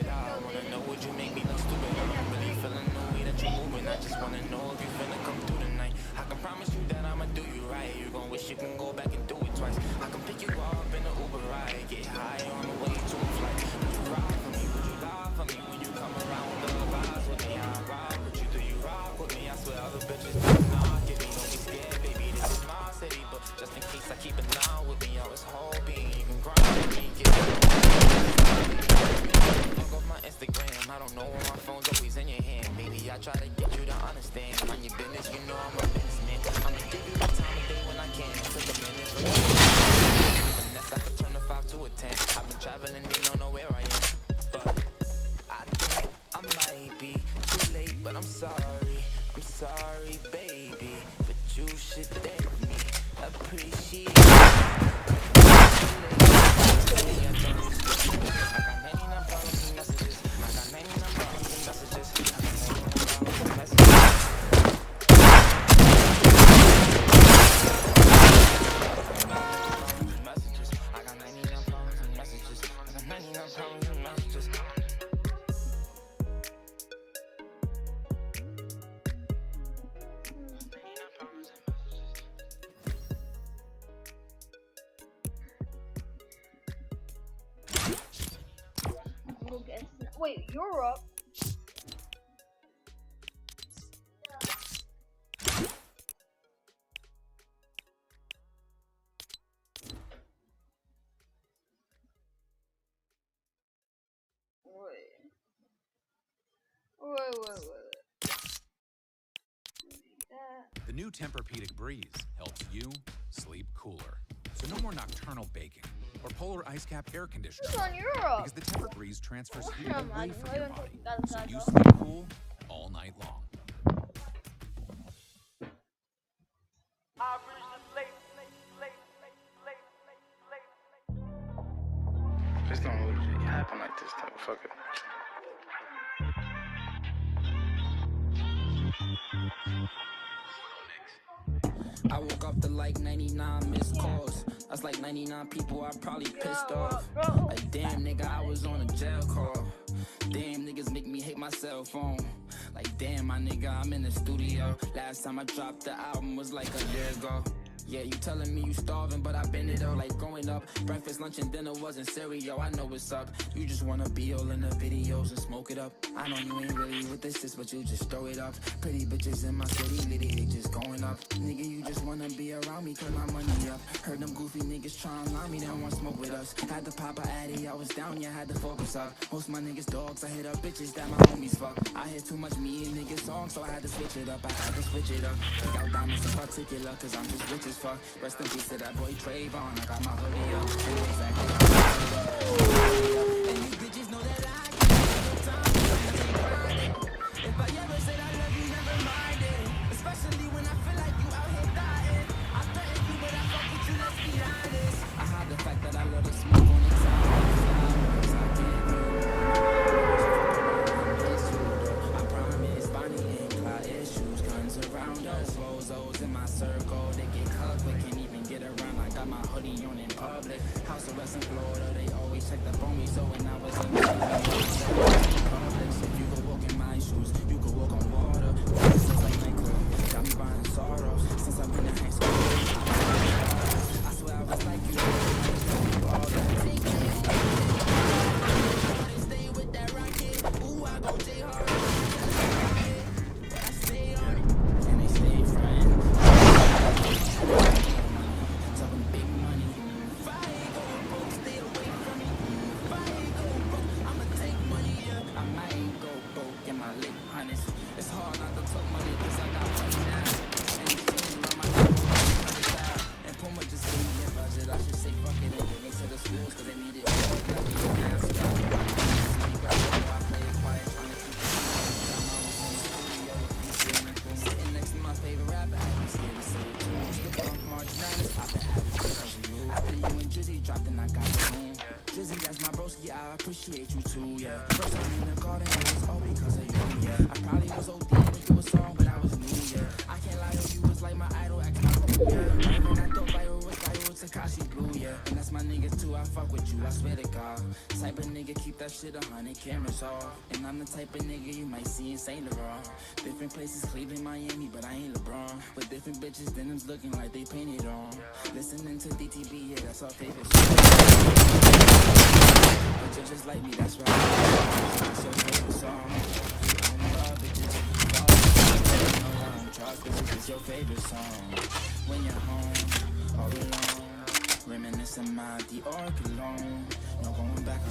I wanna know, would you make me look stupid? I'm really feeling the way that you're moving. I just wanna know if you finna come through tonight. I can promise you that I'ma do you right. You gon' wish you can go back and do it twice. I can pick you up in the Uber ride, get high on the way to a flight. Would you ride for me? Would you lie for me? When you come around with the vibes with me, I ride with you. Do you rock with me? I swear other bitches do not get me. Don't be scared, baby. This is my city, but just in case I keep an eye with me, I was hoping you can grind with me. Get fuck off my Instagram. I don't know why my phone's always in your hand. Maybe I try to get you to understand. Mind your business, you know I'm a businessman. I'ma give you the time of day when I can. Take a minute. Finesse, I could turn a 5 to a 10. I've been traveling, they don't know where I am. But I think I might be too late, but I'm sorry, baby. But you should thank me, appreciate it. Wait, you're up. Wait. The new Tempur-Pedic Breeze helps you sleep cooler. So no more nocturnal baking or polar ice cap air conditioner. Who's on Europe? Because the Tempur-Breeze transfers heat Come on, away from your body, so you go. sleep cool all night long. Just don't really happen like this type of fucker. I woke up to like 99 missed calls. That's like 99 people I probably pissed off. Like damn nigga, I was on a jail call. Damn niggas make me hate my cell phone. Like damn my nigga, I'm in the studio. Last time I dropped the album was like a year ago. Yeah, you telling me you starving, but I've been it all like growing up. Breakfast, lunch, and dinner wasn't cereal. I know what's up. You just wanna be all in the videos and smoke it up. I know you ain't really with this, but you just throw it up. Pretty bitches in my city, litty, they just going up. Nigga, you just wanna be around me, cause my money up. Heard them goofy niggas trying line me, they don't want smoke with us. Had to pop a addy, I was down, yeah, had to focus up. Most my niggas dogs, I hit up bitches that my homies fuck. I hear too much me and niggas songs, so I had to switch it up. Pick out diamonds in particular, cause I'm just rich as fuck. Rest in peace to that boy Trayvon. I got my hoodie up. And these bitches know that I give you time. If I ever said I love you, never mind it. Especially when I feel like you out here dying. I threaten you, but I fuck with you, let's be honest. I hide the fact that I love to smoke on the side. I promise, Bonnie and Clyde issues, guns around us. Bozos in my circle, they get hugged, but can't even get around. I got my hoodie on in public. House arrest in Florida, they always check up on me. So when I was in Publix, if you could walk in my shoes, you could walk on water. Since I nightclub, got me buying sorrows. Since I've been in high school, I swear I was like you. Stay with that rocket. Ooh, I go J-Hard. I stay on it, and they stay friends. Talking big money. If I ain't going broke, stay away from me. If I ain't going broke, I'ma take money, yeah. I might go broke in my late honest. It's hard not to talk money, cause I got money now. And it's changing on my life. And Puma just gave me a budget. I should say fuck it and give it to the schools, cause they need it. Sitting next to my favorite rapper, I was scared to say it too. Used to bump March Madness, poppin' because of you. After you and Drizzy dropped, then I got the room. Drizzy, that's my broski, I appreciate you too, yeah. First time in the garden, it was all because of you, yeah. I probably was OD with you a song, but I was new, yeah. shit 100 cameras off. And I'm the type of nigga you might see in St. Laurent. Different places, Cleveland, Miami, but I ain't LeBron. With different bitches, denims looking like they painted on. Listening to DTB, yeah, that's our favorite song. But you're just like me, that's right. That's your favorite song. I don't love bitches, I don't trust bitches, it's your favorite song. When you're home, all alone, reminiscing my Dior cologne. No going back on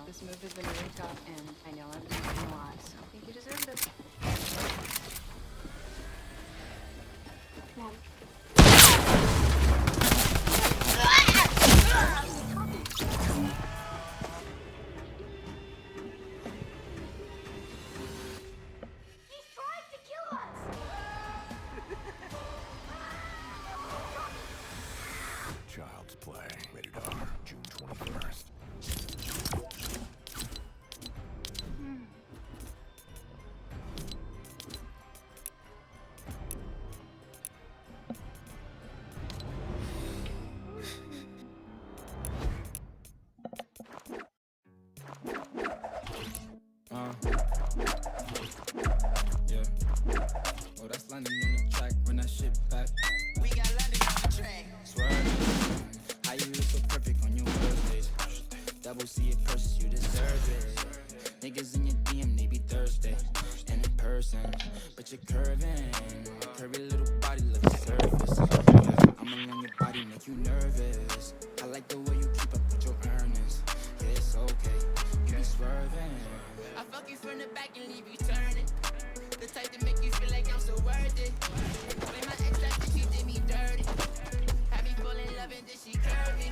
This move has been really tough, and I know I've been doing a lot, so I think you deserve it. Mom. He's trying to kill us! Child's Play. Rated R. June 21st. Yeah. Oh, that's London on the track. Run that shit back. We got London on the track. Swear. How you look so perfect on your birthdays? Double C it purchase, you deserve it. Niggas in your DM, they be thirsty. And in person, but you're curving. Curvy little body look the surface. Yeah, I'm along your body, make you nervous. I like the way you keep up with your earnings. Yeah, it's okay. You be swerving. I fuck you from the back and leave you turning. The type to make you feel like I'm so worth it. When my ex left, she did me dirty. Had me fall in love and then she curved me.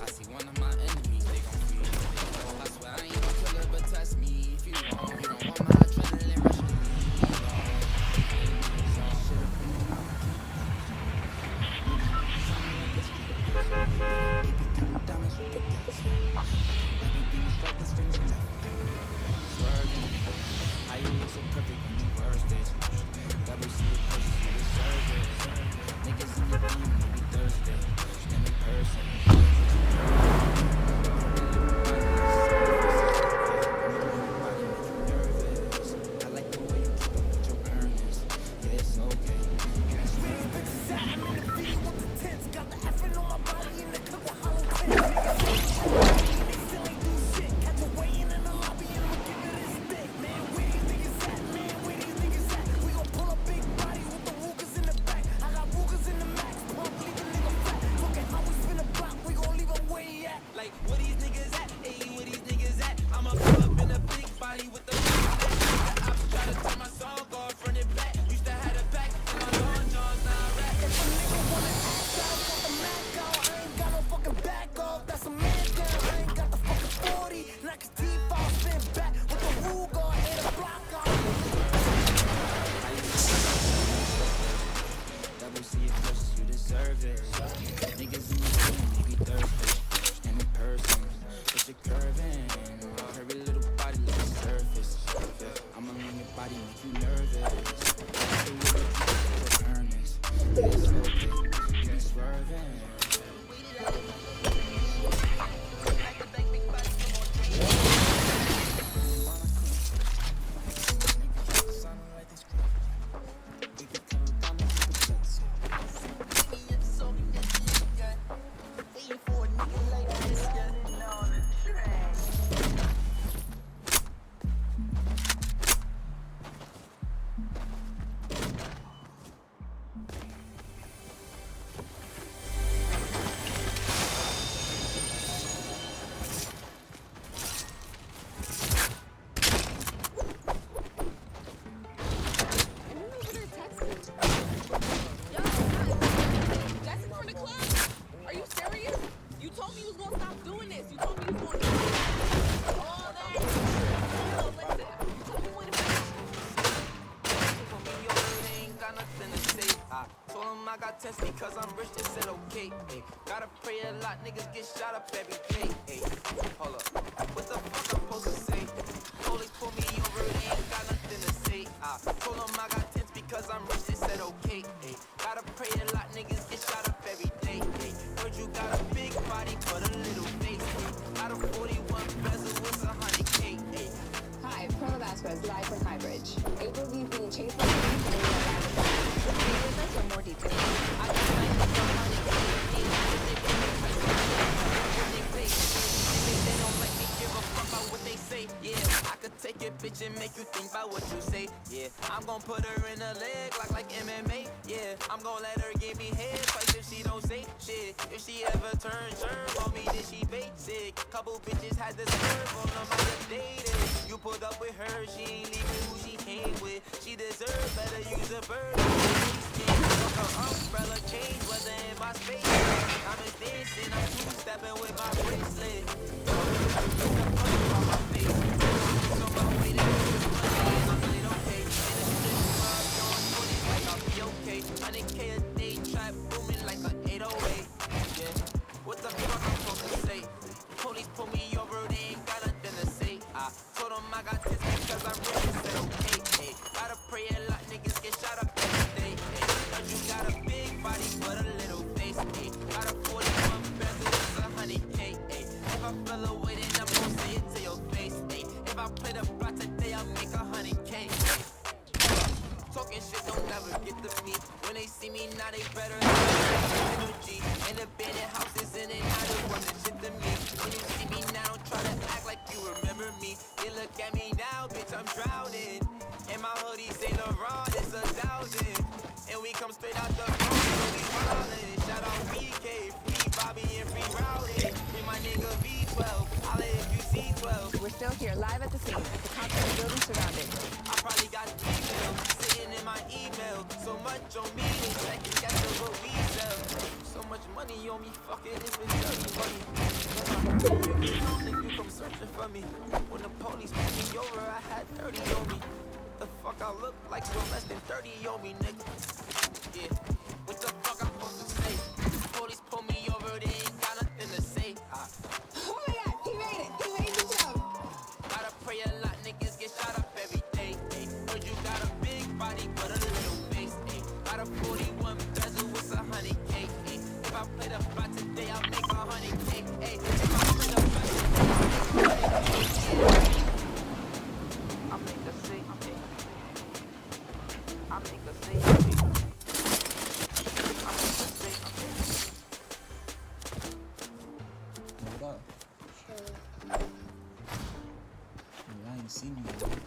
I see one of my enemies, they gon' feel it. I swear I ain't gon' kill her, but test me if you want. You don't want my adrenaline rush to me. I got tense because I'm rich, they said okay. Ay. Gotta pray a lot, niggas get shot up every day. Ay. Hold up, what the fuck I'm supposed to say? Police pull me over, they ain't got nothing to say. I told them I got tense because I'm rich, they said okay. Ay. Gotta pray a lot, niggas get shot up every day. Ay. Heard you got a big body, but a little face. Ay. Got a 41 bezel with 100K. Ay. Hi, Perla Vasquez, live from Highbridge. April V's being chased by police and we are live with us. Be with us for more details. I just like the 100K. They don't let me give a fuck about what they say. Yeah, I could take your bitch and make you think about what you say. Yeah, I'm gon' put her in a leg like MMA. Yeah, I'm gon' let her give me head twice if she don't say shit. If she ever turn on me, then she basic. Couple bitches had the serve on them I just dated. You put up with her, she ain't leaving who she came with. She deserve better, use a bird. Her umbrella change weather in my space. I'm just dancing, I'm two-stepping with my bracelet. On my face. So my way to I'm lit okay. In the strip club, doing 20 like I'll be okay. 100K a day, trap booming like an 808. Yeah, what the fuck I'm supposed to say? Police pull me over, they ain't got nothing to say. I told them I got this because I'm really said okay. Hey, gotta pray a lot, niggas get shot up every day. Hey, cause you got a big body but a little face. Hey, got a 41 bezel, it's 100K. Hey, if I fell away, then I'm gonna say it to your face. Hey, if I play the block today, I'll make 100K. Talking shit don't never get to me. When they see me now, they better have energy. In abandoned houses and they not the one that shit to me. When you see me now, don't try to act like you remember me. They look at me now, bitch, I'm drowning. And my hoodie say LeBron, it's 1,000. And we come straight out the phone, so we wildin'. Shout out BK, free Bobby and free Rowdy. Free my nigga V12, holla if you see 12. We're still here, live at the scene. The cops in the building surrounded. I probably got emails sitting in my email. So much on me, they second guess what we sell. So much money on me, fuck it, it's been dirty money. You don't think you come searching for me. When the police pulled me over, I had 30 on me. The fuck I look like so less than 30 on me, nigga. Yeah, what the fuck I'm supposed to say? Police pull me over, they ain't got nothing to say. Oh my god, he made it! He made the jump! Gotta pray a lot, niggas get shot up every day. Ay. But you got a big body, but a little face. Ay. Got a 41 bezel with 100K. Ay. If I play the block today, I'll make 100K. Ay. If I play the block today, I'll make a C. I'll make a C. What up? I ain't seen you yet.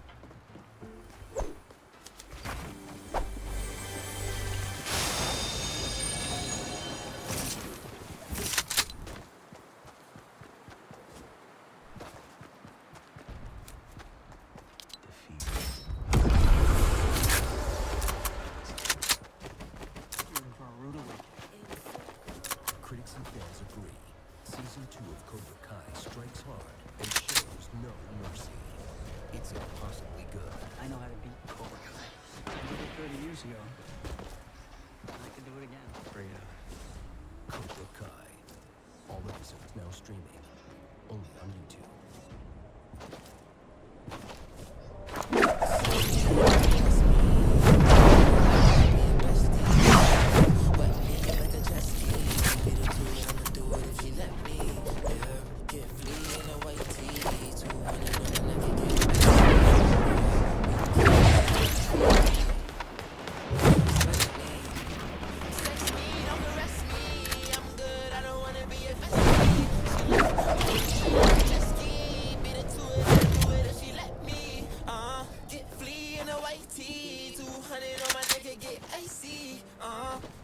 Critics and fans agree. Season 2 of Cobra Kai strikes hard and shows no mercy. It's impossibly good. I know how to beat Cobra Kai. I did it 30 years ago. I could do it again. Straight up. Cobra Kai. All episodes now streaming. Only on YouTube.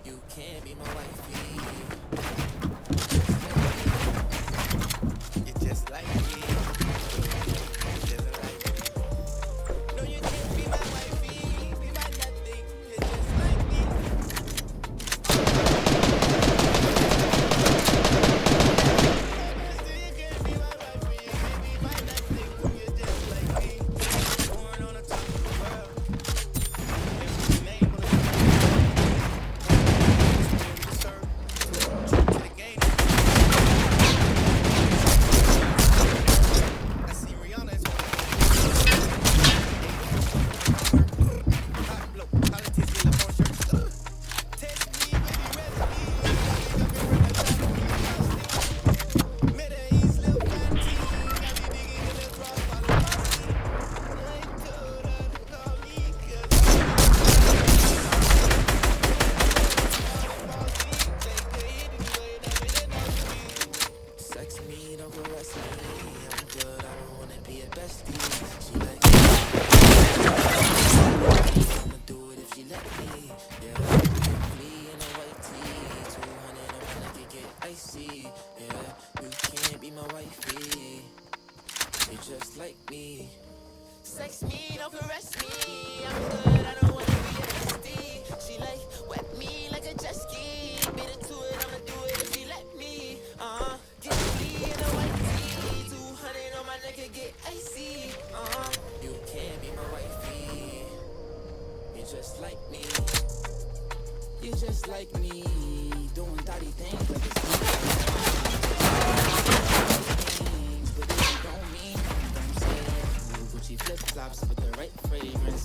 You can't be my wifey. You're just like me. You're just like me. No, you can't be my wifey. Be my nothing. You're just like me. You can't be my wifey. You can't be my nothing. You're just like me. Born on the top of the world. Every name on the You're just like me. You're just like me. Doing dirty things like it's but if you don't mean it, don't say it. Blue Gucci flip-flops with the right fragrance.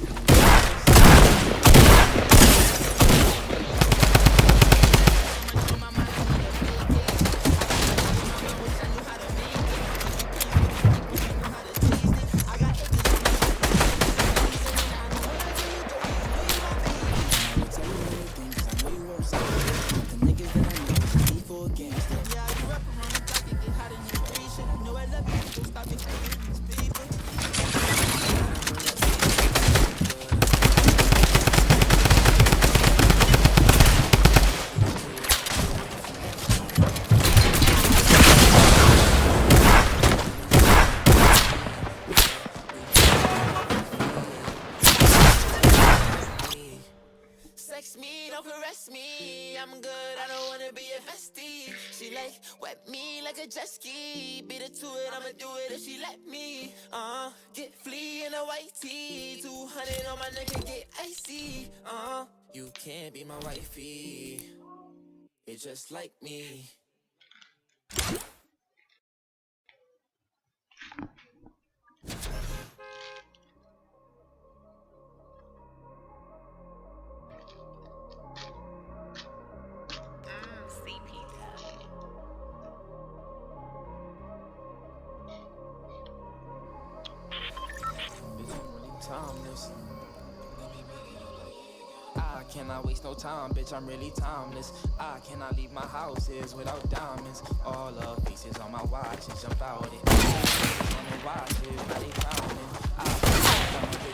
Sex me, don't caress me. I'm good, I don't wanna be a bestie. She like wet me like a jet ski. Beat it to it, I'ma do it if she let me. Get flea in a white tee. 200 on my neck and get icy. You can't be my wifey. You're just like me. Timeless. I cannot waste no time, bitch, I'm really timeless. I cannot leave my houses without diamonds. All of pieces on my watch and jump out it. On the watches, now they counting. I spent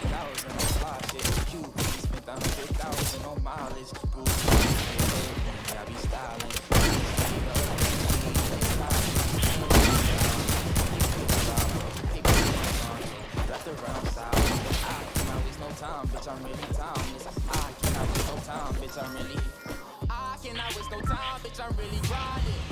100,000 on watches. QB spent 100,000 on mileage. I be styling. Wrapped around side. I cannot waste no time, bitch, I'm really timeless. I cannot waste no time, bitch, I'm really. I cannot waste no time, bitch, I'm really grinding.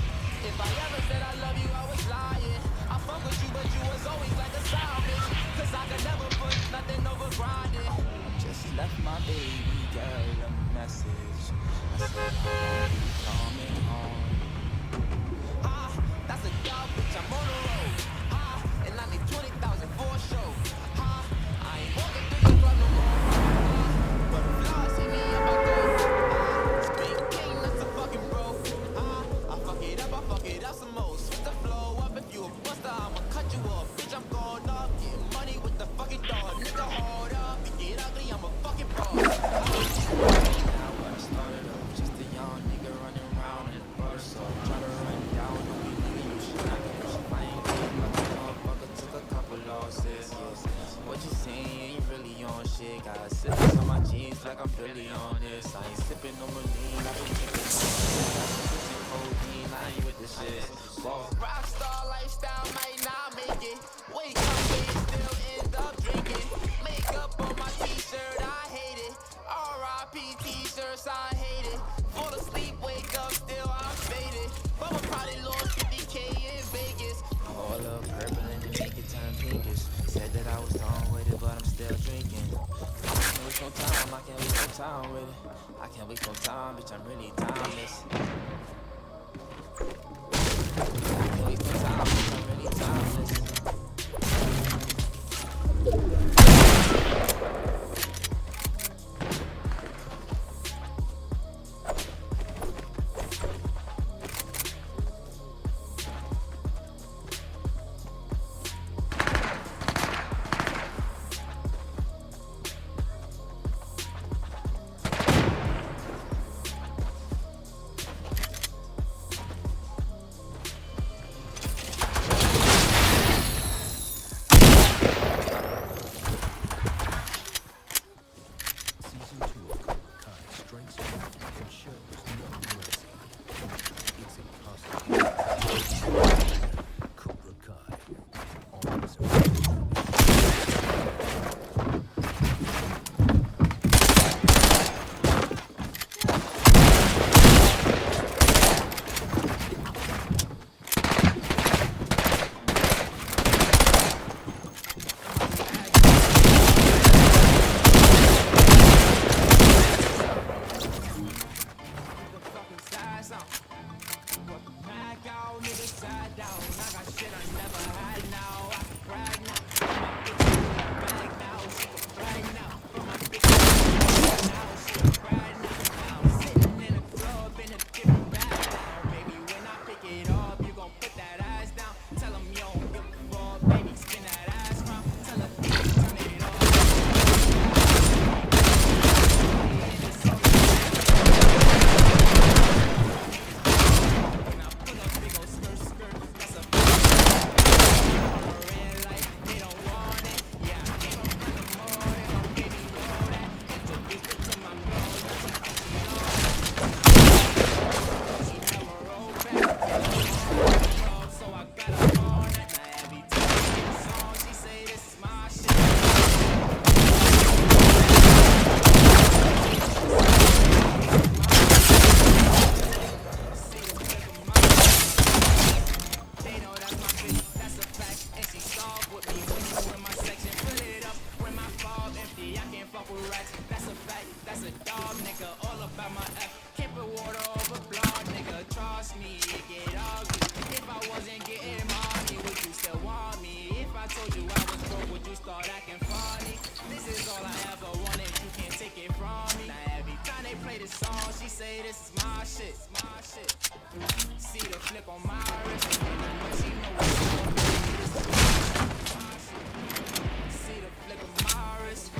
If I ever said I love you, I was lying. I fuck with you, but you was always like a side bitch. Cause I could never put nothing over grinding. Just left my baby girl a message. I said I'll be coming home. That's a dog, bitch, I'm on the road. And I need 20,000 for a show. I ain't walking through your club no more. But the flaws hit me up, I go. Big king, that's a fucking bro. I fuck it up some more. Switch the flow up, if you a buster, I'ma cut you off. Bitch, I'm going up, getting money with the fucking dog. Nigga, hold up, if you get ugly, I'm a fucking pro. Now when I started up, just a young nigga running around in the bus, so try to run down on me, nigga, you should not get push. I ain't getting nothing, motherfucker, took a couple losses, yes. What you saying, ain't really on shit. Got sippers on my jeans like I'm really on this. I ain't sipping no Marine, I've been sipping on this. Codeine, I ain't with this shit. Whoa. Rockstar lifestyle might not make it. Wake up, and still end up drinking. Makeup on my t-shirt, I hate it. R.I.P. t-shirts, I hate it. Fall asleep, wake up, still I'm faded. But we probably lost 50K in Vegas. All up purple and the make it turn pinkish. Said that I was done with it, but I'm still drinking. I can't waste no time, I can't waste no time with it. I can't waste no time, bitch, I'm really timeless. I can't waste no time, bitch, I'm really timeless. song, she say this is my shit. See the flick on my wrist, and I know she know what's going on. This is my shit. See the flick of my wrist.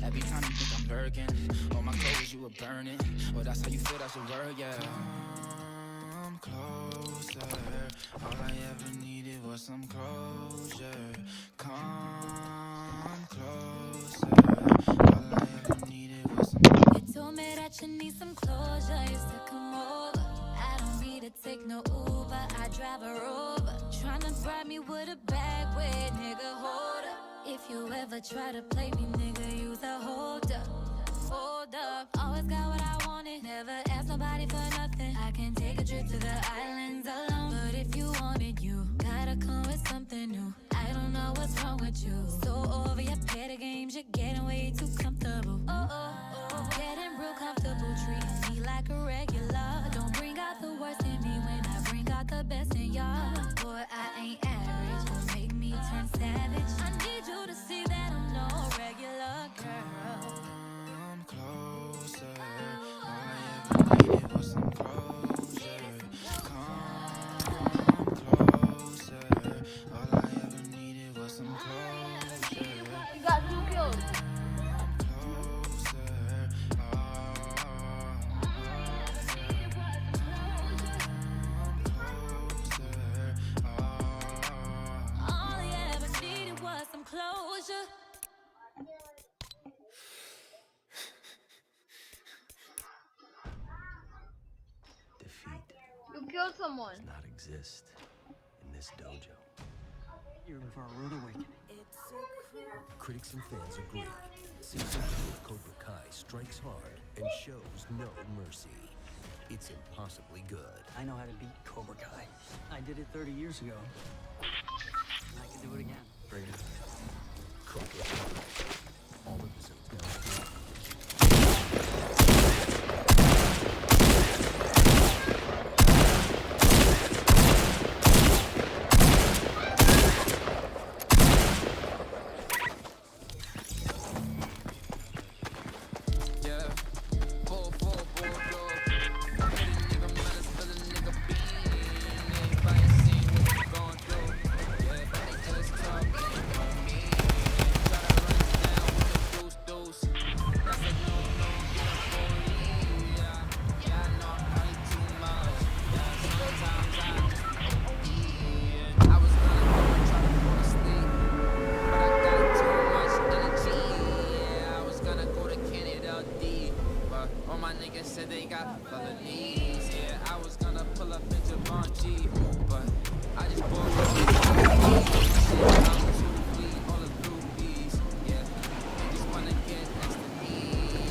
Every time you think I'm lurking, all my clothes you were burning. Well, that's how you feel, that's your word, yeah. Come closer. All I ever needed was some closure. Come closer. All I ever needed was some. You told me that you need some closure. You said come over. I don't need to take no Uber. I drive her over. Tryna bribe me with a bag, wait, nigga, hold up. If you ever try to play me, nigga, use a hold up. Hold up. Always got what I wanted. Never ask nobody for nothing. I can take a trip to the islands alone. But if you want it, you gotta come with something new. I don't know what's wrong with you. So over your petty games, you're getting way too comfortable. Getting real comfortable, treating me like a regular. Don't bring out the worst in me when I bring out the best in y'all. Boy, I ain't average, don't make me turn savage. I need you to see that I'm no regular girl. Come closer. All I ever needed was some closure. Come closer. All I ever needed was some closure. You got 2 kills. All I ever needed was some closure. Defeat You killed someone. does not exist in this dojo. You're in for a rude awakening. Critics and fans agree. Season 2 of Cobra Kai strikes hard and shows no mercy. It's impossibly good. I know how to beat Cobra Kai. I did it 30 years ago. And I can do it again. Bring it. Cobra Kai. All episodes now. Try to run All my niggas said they got felonies. Yeah, I was gonna pull up in Givenchy, but I just bought all the groupies. Yeah, they just wanna get next to me.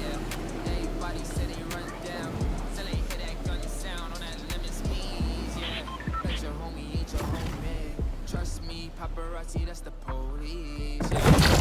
Yeah, everybody said they run down, till they hear that gun sound on that lemon squeeze. Yeah, bet your homie ain't your homie. Trust me, paparazzi, that's the police. Yeah.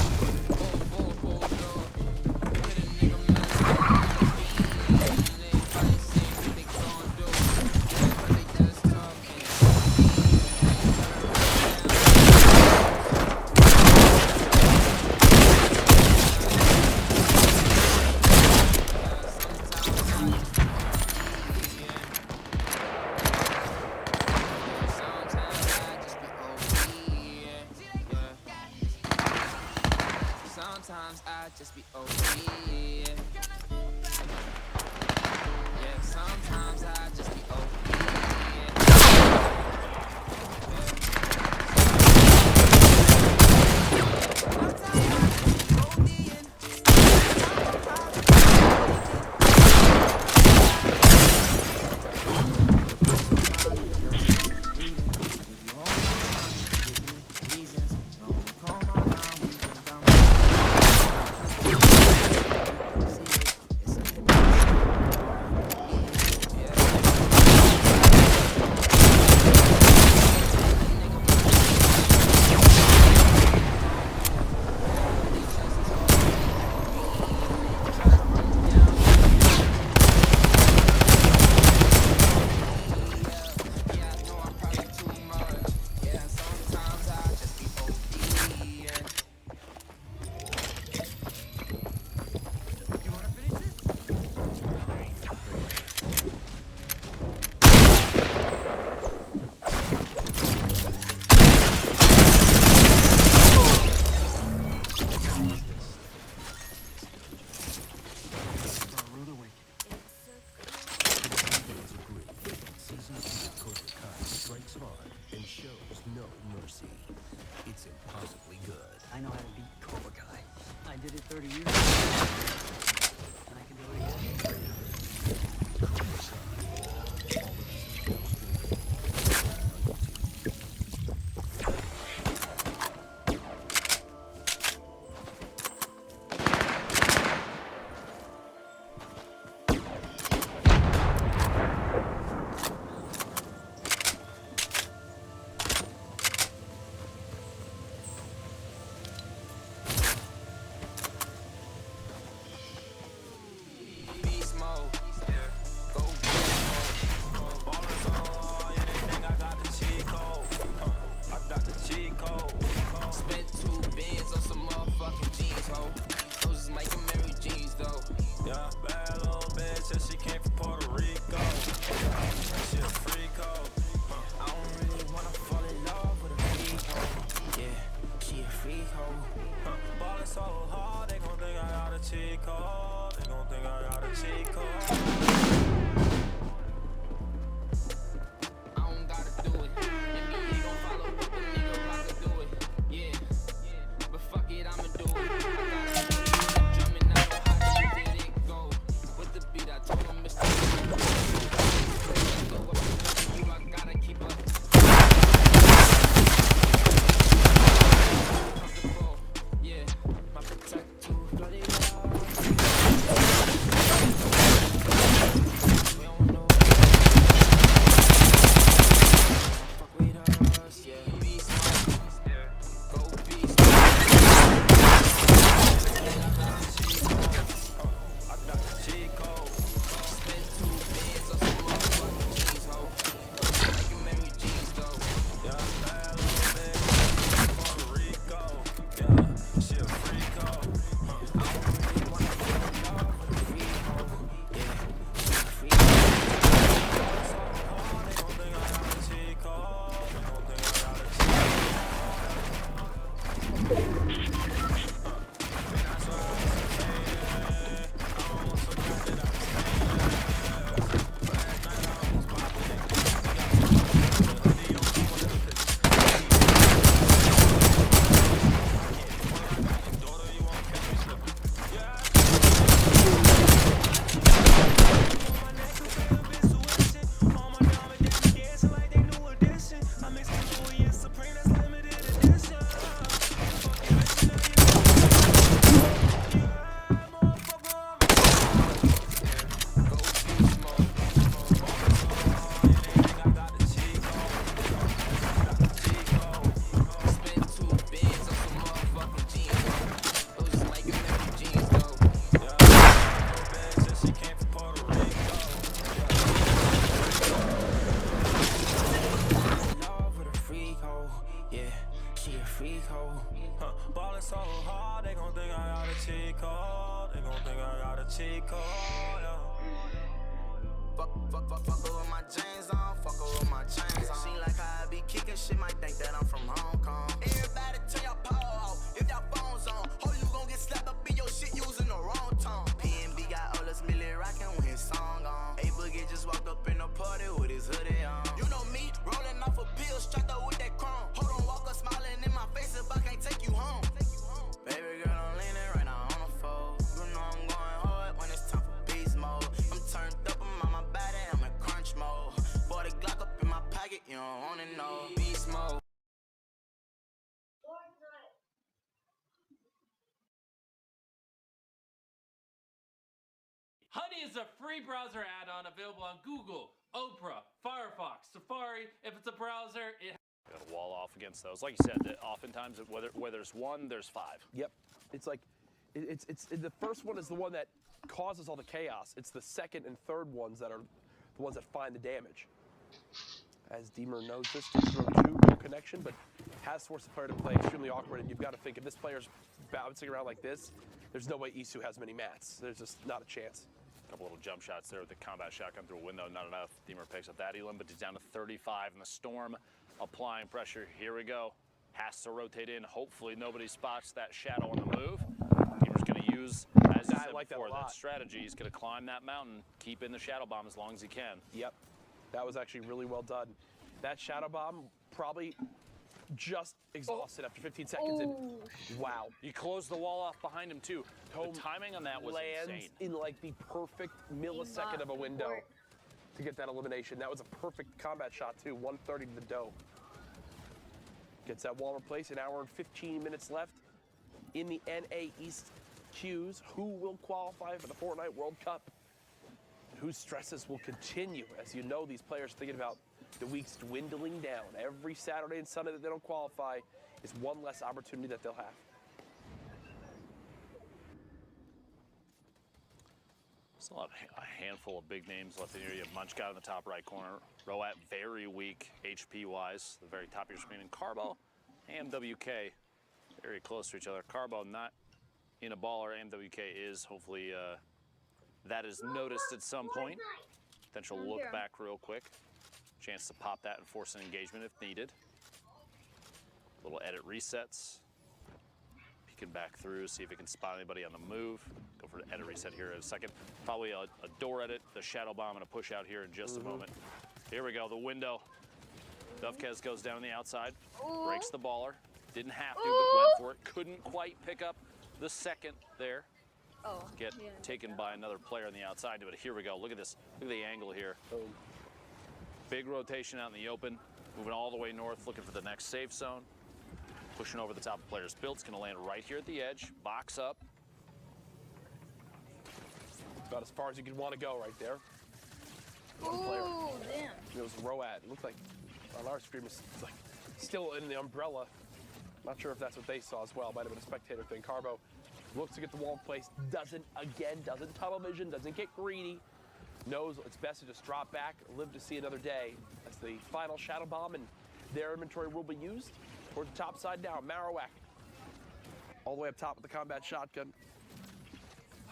Honey is a free browser add-on available on Google, Opera, Firefox, Safari. If it's a browser, it got to wall off against those. Like you said, that oftentimes where there's one, there's five. Yep. It's like, it's the first one is the one that causes all the chaos. It's the second and third ones that are the ones that find the damage. As Deemer knows this, to throw two, no connection, but has forced the player to play extremely awkward. And you've got to think, if this player's bouncing around like this, there's no way Isu has many mats. There's just not a chance. A couple little jump shots there with the combat shotgun through a window, not enough. Deemer picks up that Elam, but he's down to 35 in the storm, applying pressure. Here we go. Has to rotate in. Hopefully nobody spots that shadow on the move. Deemer's going to use, as I said before, that strategy. He's going to climb that mountain, keep in the shadow bomb as long as he can. Yep. That was actually really well done. That shadow bomb probably just exhausted after 15 seconds. And wow. He closed the wall off behind him too. The timing on that was insane. In like the perfect millisecond of a window to get that elimination. That was a perfect combat shot too. 130 to the dough. Gets that wall replaced. An hour and 15 minutes left in the NA East queues. Who will qualify for the Fortnite World Cup? Whose stresses will continue? As you know, these players are thinking about the weeks dwindling down. Every Saturday and Sunday that they don't qualify is one less opportunity that they'll have. Still a handful of big names left in here. You have Munchkin in the top right corner. Roat very weak HP-wise, the very top of your screen. And Carbo, AMWK, very close to each other. Carbo not in a baller. AMWK is. Hopefully that is noticed at some point. Potential look back real quick. Chance to pop that and force an engagement if needed. Little edit resets. Peeking back through, see if he can spot anybody on the move. Go for an edit reset here in a second. Probably a door edit, the shadow bomb, and a push out here in just a moment. Here we go, the window. Dovkez goes down on the outside, breaks the baller. Didn't have to, but went for it. Couldn't quite pick up the second there. Get taken by another player on the outside. But here we go, look at this. Look at the angle here. Big rotation out in the open, moving all the way north, looking for the next safe zone. Pushing over the top of player's build. It's going to land right here at the edge. Box up. About as far as you could want to go right there. Ooh, damn. It was Roat. It looked like on our screen was like still in the umbrella. Not sure if that's what they saw as well. Might have been a spectator thing. Carbo looks to get the wall placed. Doesn't tunnel vision. Doesn't get greedy. Knows it's best to just drop back, live to see another day. That's the final shadow bomb, and their inventory will be used. Toward the top side now, Marowak. All the way up top with the combat shotgun.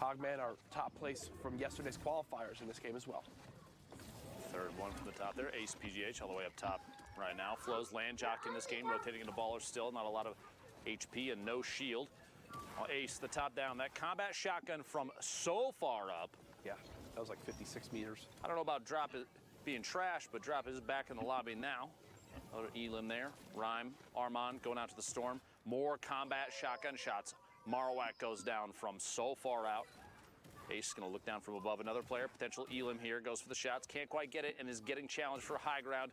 Hogman, our top place from yesterday's qualifiers in this game as well. Third one from the top there. Ace PGH all the way up top right now. Flows land jock in this game, rotating into baller still. Not a lot of HP and no shield. Ace, the top down. That combat shotgun from so far up. Yeah, that was like 56 meters. I don't know about Drop being trash, but Drop is back in the lobby now. Another Elam there. Rhyme, Armand going out to the storm. More combat shotgun shots. Marowak goes down from so far out. Ace is going to look down from above. Another player, potential Elam here, goes for the shots. Can't quite get it and is getting challenged for high ground.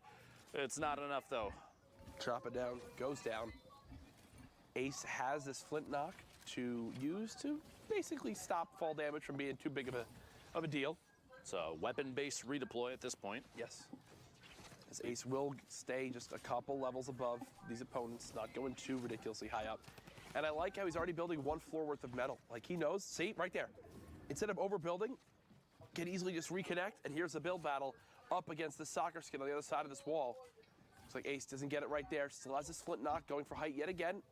It's not enough though. Chop it down, goes down. Ace has this flint knock to use to basically stop fall damage from being too big of a deal. It's a weapon-based redeploy at this point. Yes. As Ace will stay just a couple levels above these opponents, not going too ridiculously high up. And I like how he's already building one floor worth of metal. Like he knows, see, right there. Instead of overbuilding, can easily just reconnect, and here's the build battle up against the soccer skin on the other side of this wall. Looks like Ace doesn't get it right there. Still has his flint knock, going for height yet again.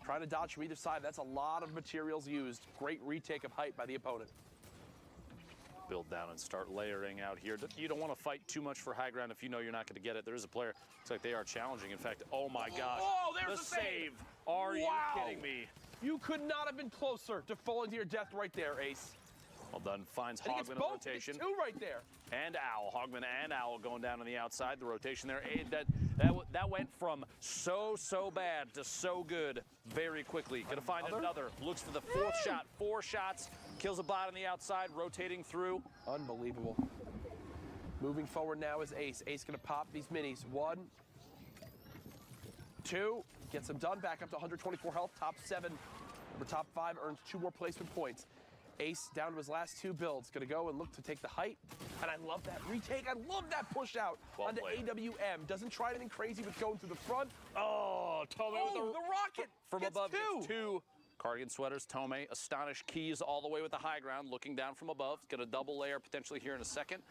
Trying to dodge from either side. That's a lot of materials used. Great retake of height by the opponent. Build down and start layering out here. You don't want to fight too much for high ground if you know you're not going to get it. There is a player. Looks like they are challenging. In fact, oh my gosh. Oh, there's the save. Are you kidding me? You could not have been closer to falling to your death right there, Ace. Well done. Finds Hogman in rotation. Two right there. And Owl. Hogman and Owl going down on the outside. The rotation there. That went from so bad to so good very quickly. Gonna find another. Looks for the fourth shot. 4 shots. Kills a bot on the outside. Rotating through. Unbelievable. Moving forward now is Ace. Ace gonna pop these minis. 1, 2. Gets them done. Back up to 124 health. Top 7. Number top 5 earns 2 more placement points. Ace down to his last 2 builds. Gonna go and look to take the height. And I love that retake. I love that push out onto AWM. Doesn't try anything crazy with going through the front. Oh, Tome with the rocket. From Gets above, 2. gets 2. Cardigan Sweaters, Tome, Astonish Keys all the way with the high ground, looking down from above. Got a double layer potentially here in a second.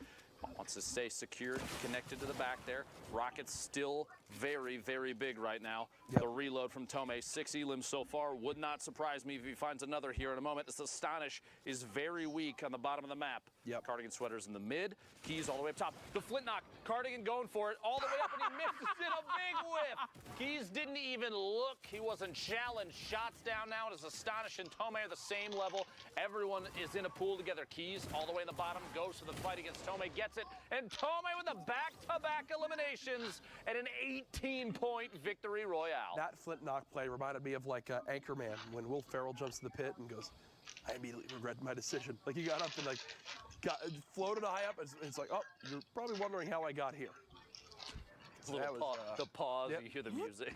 Wants to stay secured, connected to the back there. Rocket's still very, very big right now. Yep. The reload from Tome, 6 elims so far. Would not surprise me if he finds another here in a moment. This Astonish is very weak on the bottom of the map. Yep. Cardigan Sweaters in the mid, Keys all the way up top. The flint knock, Cardigan going for it all the way up, and he misses it, a big whiff. Keys didn't even look. He wasn't challenged. Shots down now as Astonish and Tome are the same level. Everyone is in a pool together. Keys all the way in the bottom, goes to the fight against Tome, gets it, and Tome with the back-to-back eliminations and an 18-point victory royale. That flint knock play reminded me of like Anchorman when Will Ferrell jumps to the pit and goes, I immediately regret my decision. Like he got up and like floated high up. It's like, oh, you're probably wondering how I got here. The pause, yep. You hear the music.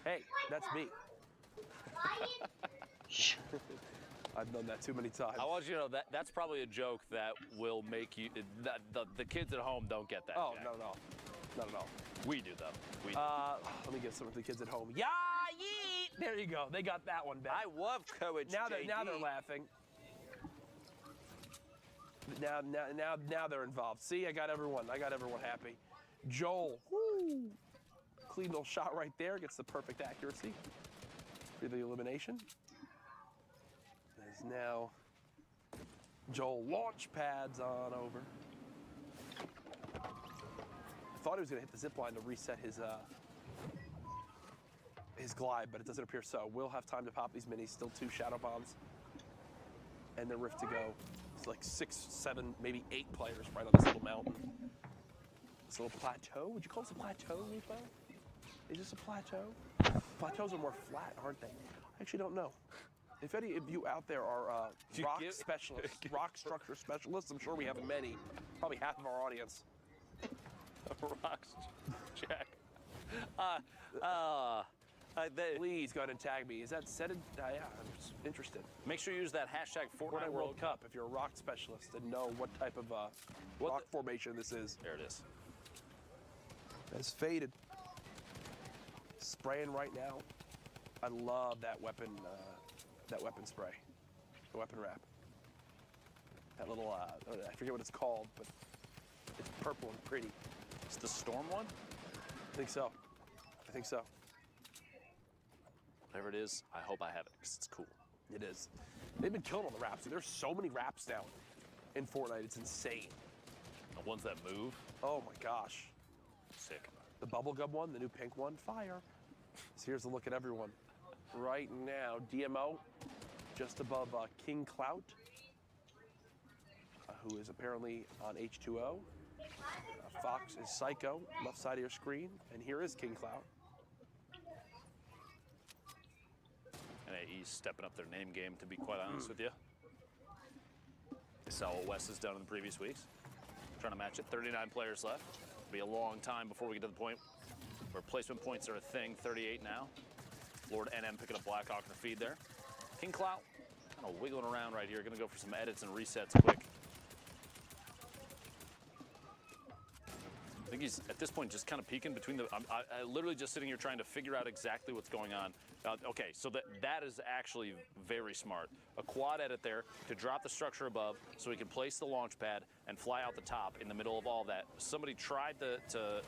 Hey, that's me. I've done that too many times. I want you to know that's probably a joke that will make you. The kids at home don't get that. Oh, Jack. no, no. Not at all. We do, though. We do. Let me get some of the kids at home. Yeah, yeet! There you go. They got that one back. I love Coach now JD. Now they're laughing. Now they're involved. See, I got everyone happy. Joel, woo! Clean little shot right there. Gets the perfect accuracy for the elimination. As now Joel launch pads on over. I thought he was going to hit the zip line to reset his glide, but it doesn't appear so. We'll have time to pop these minis. Still 2 shadow bombs and the rift to go. It's like 6, 7, maybe 8 players right on this little mountain. This little plateau. Would you call this a plateau, Rico? Is this a plateau? Plateaus are more flat, aren't they? I actually don't know. If any of you out there are rock specialists, rock structure specialists, I'm sure we have many, probably half of our audience. Rocks, Jack. Please go ahead and tag me. Is that said? Yeah, I'm interested. Make sure you use that hashtag Fortnite World Cup if you're a rock specialist and know what type of rock formation this is. There it is. It's faded. Spraying right now. I love that weapon spray, the weapon wrap. That little, I forget what it's called, but it's purple and pretty. It's the Storm one? I think so. Whatever it is, I hope I have it because it's cool. It is. They've been killing all the wraps. There's so many wraps now. in Fortnite. It's insane. The ones that move. Oh my gosh. Sick. The bubblegum one, the new pink one, fire. So here's a look at everyone. Right now, DMO just above King Clout, who is apparently on H2O. Fox is Psycho, left side of your screen, and here is King Clout. And AE's stepping up their name game, to be quite honest with you. They saw what West has done in the previous weeks. Trying to match it, 39 players left. It'll be a long time before we get to the point where placement points are a thing, 38 now. Lord NM picking up Blackhawk in the feed there. King Clout kind of wiggling around right here. Gonna go for some edits and resets quick. I think he's, at this point, just kind of peeking between the... I literally just sitting here trying to figure out exactly what's going on. Okay, so that is actually very smart. A quad edit there to drop the structure above so he can place the launch pad and fly out the top in the middle of all that. Somebody tried to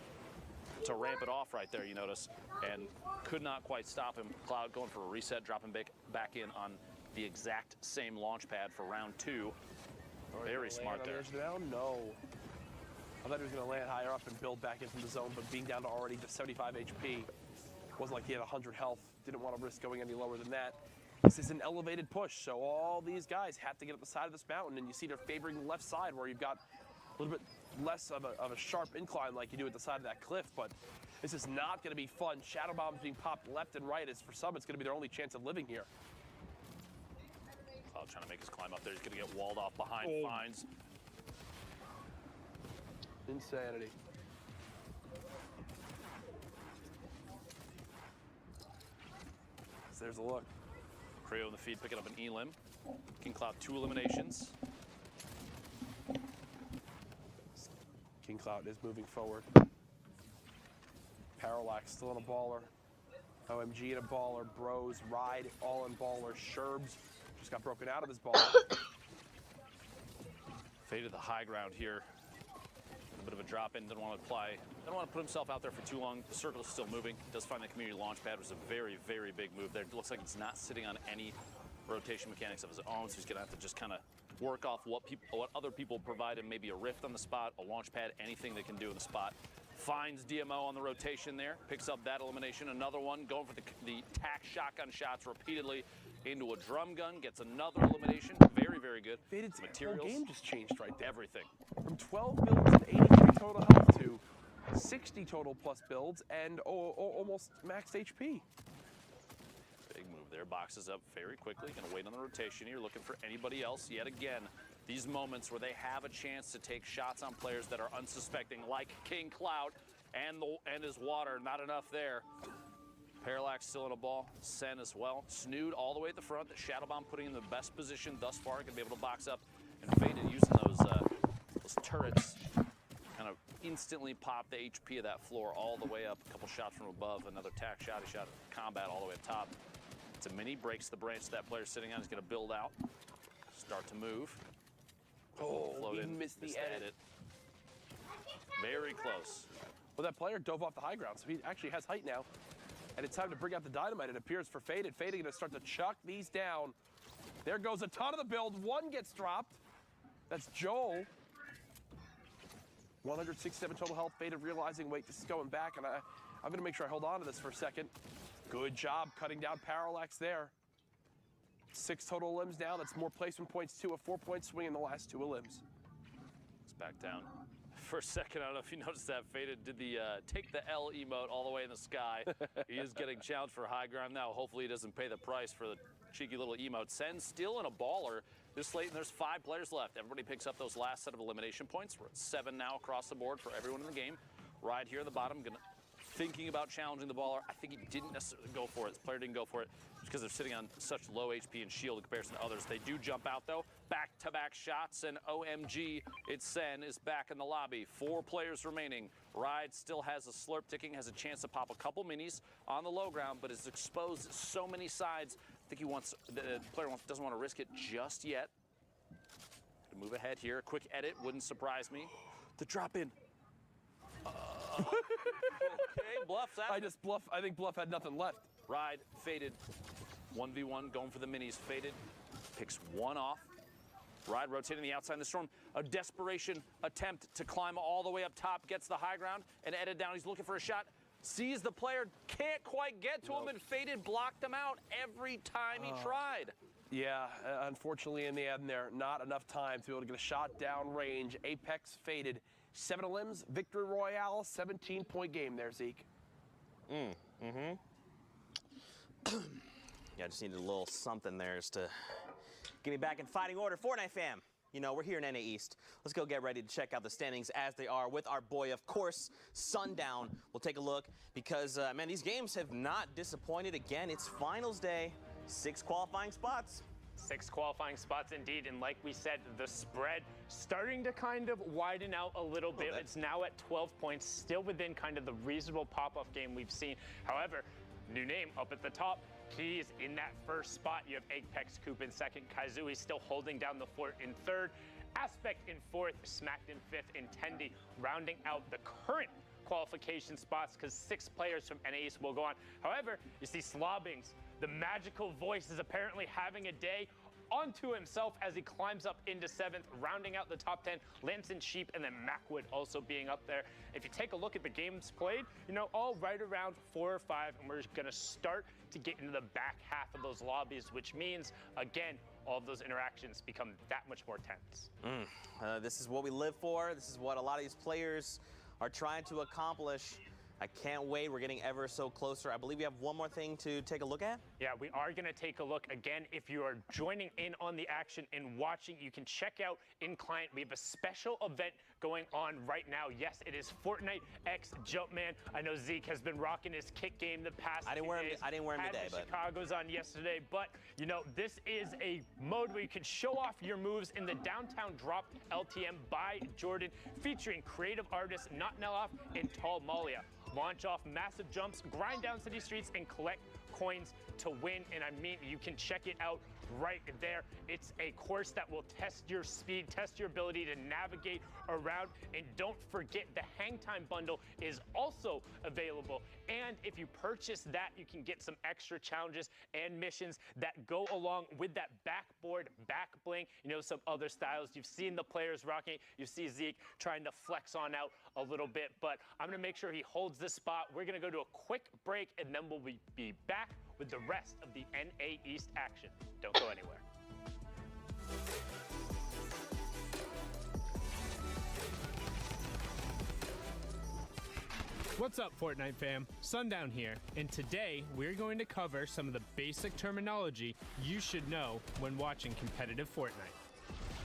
ramp it off right there, you notice, and could not quite stop him. Cloud going for a reset, dropping back in on the exact same launch pad for round 2. Very smart there. No. I thought he was going to land higher up and build back in from the zone, but being down to already just 75 HP, wasn't like he had 100 health. Didn't want to risk going any lower than that. This is an elevated push, so all these guys have to get up the side of this mountain, and you see they're favoring the left side where you've got a little bit less of a sharp incline like you do at the side of that cliff, but this is not going to be fun. Shadow bombs being popped left and right, as for some, it's going to be their only chance of living here. Cloud trying to make his climb up there. He's going to get walled off behind Fines. Insanity. So there's a look. Creo in the feed picking up an elim. King Cloud 2 eliminations. King Cloud is moving forward. Parallax still in a baller. OMG in a baller. Bros, Ride, all in baller. Sherbs just got broken out of his baller. Faded the high ground here. A bit of a drop in, didn't want to apply, didn't want to put himself out there for too long. The circle is still moving. Does find the community launch pad was a very, very big move there. It looks like it's not sitting on any rotation mechanics of his own, so he's gonna have to just kind of work off what other people provide him, maybe a rift on the spot, a launch pad, anything they can do in the spot. Finds DMO on the rotation there, picks up that elimination. Another one going for the tack shotgun shots repeatedly into a drum gun, gets another elimination. Very, very good. Faded's materials. whole game just changed right there. Everything. From 12 builds and 83 total health to 60 total plus builds and almost maxed HP. Big move there, boxes up very quickly. Gonna wait on the rotation here, looking for anybody else. Yet again, these moments where they have a chance to take shots on players that are unsuspecting, like King Cloud and his water. Not enough there. Parallax still in a ball. Sen as well. Snood all the way at the front. The Shadow Bomb putting in the best position thus far. Gonna be able to box up, and Faded using those turrets. Kind of instantly pop the HP of that floor all the way up. A couple shots from above. Another tack shot. He shot combat all the way up top. It's a mini. Breaks the branch that player's sitting on. He's gonna build out. Start to move. Oh, he missed the edit. Very close. Well, that player dove off the high ground, so he actually has height now. And it's time to bring out the dynamite, it appears, for Faded. Faded going to start to chuck these down. There goes a ton of the build. One gets dropped. That's Joel. 167 total health. Faded realizing, wait, this is going back, and I'm going to make sure I hold on to this for a second. Good job cutting down Parallax there. 6 total limbs now. That's more placement points, too. A 4-point swing in the last 2 limbs. It's back down. For a second, I don't know if you noticed that, Faded did the take the L emote all the way in the sky. He is getting challenged for high ground now. Hopefully he doesn't pay the price for the cheeky little emote. Sen still in a baller this late, and there's 5 players left. Everybody picks up those last set of elimination points. We're at 7 now across the board for everyone in the game. Ride here at the bottom, thinking about challenging the baller. I think he didn't necessarily go for it. This player didn't go for it because they're sitting on such low HP and shield in comparison to others. They do jump out, though. Back-to-back shots, and OMG, it's Sen is back in the lobby. 4 players remaining. Ride still has a slurp ticking, has a chance to pop a couple minis on the low ground, but is exposed to so many sides. I think the player doesn't want to risk it just yet. To move ahead here, a quick edit, wouldn't surprise me. The drop in. Okay, Bluff's out. I think Bluff had nothing left. Ride, Faded, 1v1, going for the minis. Faded picks one off. Ride rotating the outside of the storm. A desperation attempt to climb all the way up top, gets the high ground, and Edded down. He's looking for a shot. Sees the player, can't quite get to him, and Faded blocked him out every time he tried. Yeah, unfortunately in the end there, not enough time to be able to get a shot down range. Apex Faded. 7 limbs, victory royale, 17-point game there, Zeke. Yeah, I just needed a little something there just to get me back in fighting order. Fortnite fam, you know, we're here in NA East. Let's go get ready to check out the standings as they are with our boy, of course, Sundown. We'll take a look because, man, these games have not disappointed. Again, it's finals day, 6 qualifying spots. 6 qualifying spots indeed, and like we said, the spread starting to kind of widen out a little bit. It's now at 12 points, still within kind of the reasonable pop-off game we've seen. However, new name up at the top. Keys in that first spot. You have Apex Coop in second. Kaizui still holding down the fort in third. Aspect in fourth. Smacked in fifth. And Tendi rounding out the current qualification spots because 6 players from NA East will go on. However, you see Slobbings, the magical voice, is apparently having a day onto himself as he climbs up into 7th, rounding out the top 10. Lanson Sheep and then Macwood also being up there. If you take a look at the games played, you know, all right around 4 or 5, and we're going to start to get into the back half of those lobbies, which means, again, all of those interactions become that much more tense. This is what we live for. This is what a lot of these players are trying to accomplish. I can't wait. We're getting ever so closer. I believe we have one more thing to take a look at. Yeah, we are going to take a look. Again, if you are joining in on the action and watching, you can check out in client. We have a special event going on right now. Yes, it is Fortnite X Jumpman. I know Zeke has been rocking his kick game the past I didn't wear him today, but Chicago's on yesterday. But you know, this is a mode where you can show off your moves in the downtown drop LTM by Jordan, featuring creative artists Not Neloff and Tall Malia. Launch off massive jumps, grind down city streets, and collect coins to win. And I mean, you can check it out right there. It's a course that will test your speed, test your ability to navigate around. And don't forget, the hang time bundle is also available. And if you purchase that, you can get some extra challenges and missions that go along with that backboard, back bling, you know, some other styles. You've seen the players rocking it. You see Zeke trying to flex on out a little bit, but I'm gonna make sure he holds this spot. We're gonna go to a quick break, and then we'll be back with the rest of the NA East action. Don't go anywhere. What's up, Fortnite fam? Sundown here, and today we're going to cover some of the basic terminology you should know when watching competitive Fortnite.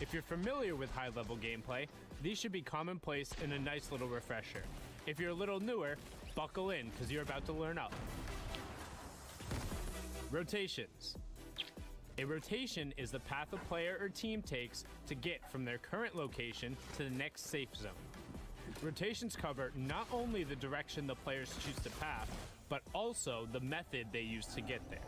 If you're familiar with high-level gameplay, these should be commonplace and a nice little refresher. If you're a little newer, buckle in because you're about to learn up. Rotations. A rotation is the path a player or team takes to get from their current location to the next safe zone. Rotations cover not only the direction the players choose to path, but also the method they use to get there.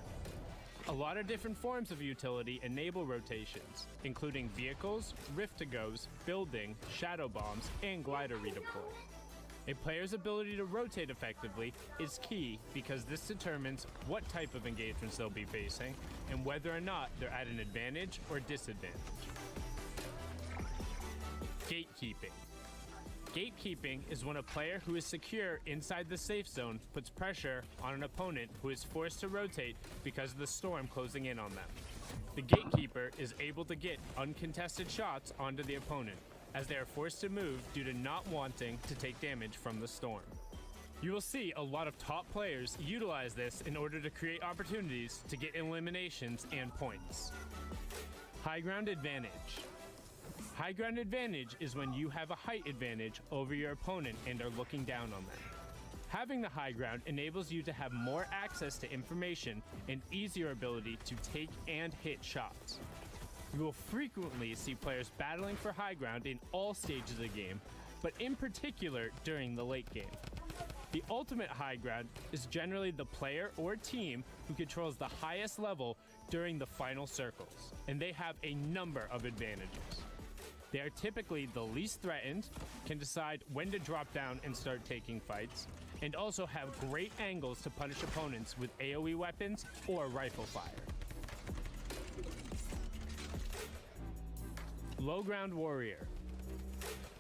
A lot of different forms of utility enable rotations, including vehicles, rift-to-goes, building, shadow bombs, and glider redeploy. A player's ability to rotate effectively is key because this determines what type of engagements they'll be facing and whether or not they're at an advantage or disadvantage. Gatekeeping. Gatekeeping is when a player who is secure inside the safe zone puts pressure on an opponent who is forced to rotate because of the storm closing in on them. The gatekeeper is able to get uncontested shots onto the opponent, as they are forced to move due to not wanting to take damage from the storm. You will see a lot of top players utilize this in order to create opportunities to get eliminations and points. High ground advantage. High ground advantage is when you have a height advantage over your opponent and are looking down on them. Having the high ground enables you to have more access to information and easier ability to take and hit shots. You will frequently see players battling for high ground in all stages of the game, but in particular during the late game. The ultimate high ground is generally the player or team who controls the highest level during the final circles, and they have a number of advantages. They are typically the least threatened, can decide when to drop down and start taking fights, and also have great angles to punish opponents with AoE weapons or rifle fire. Low ground warrior.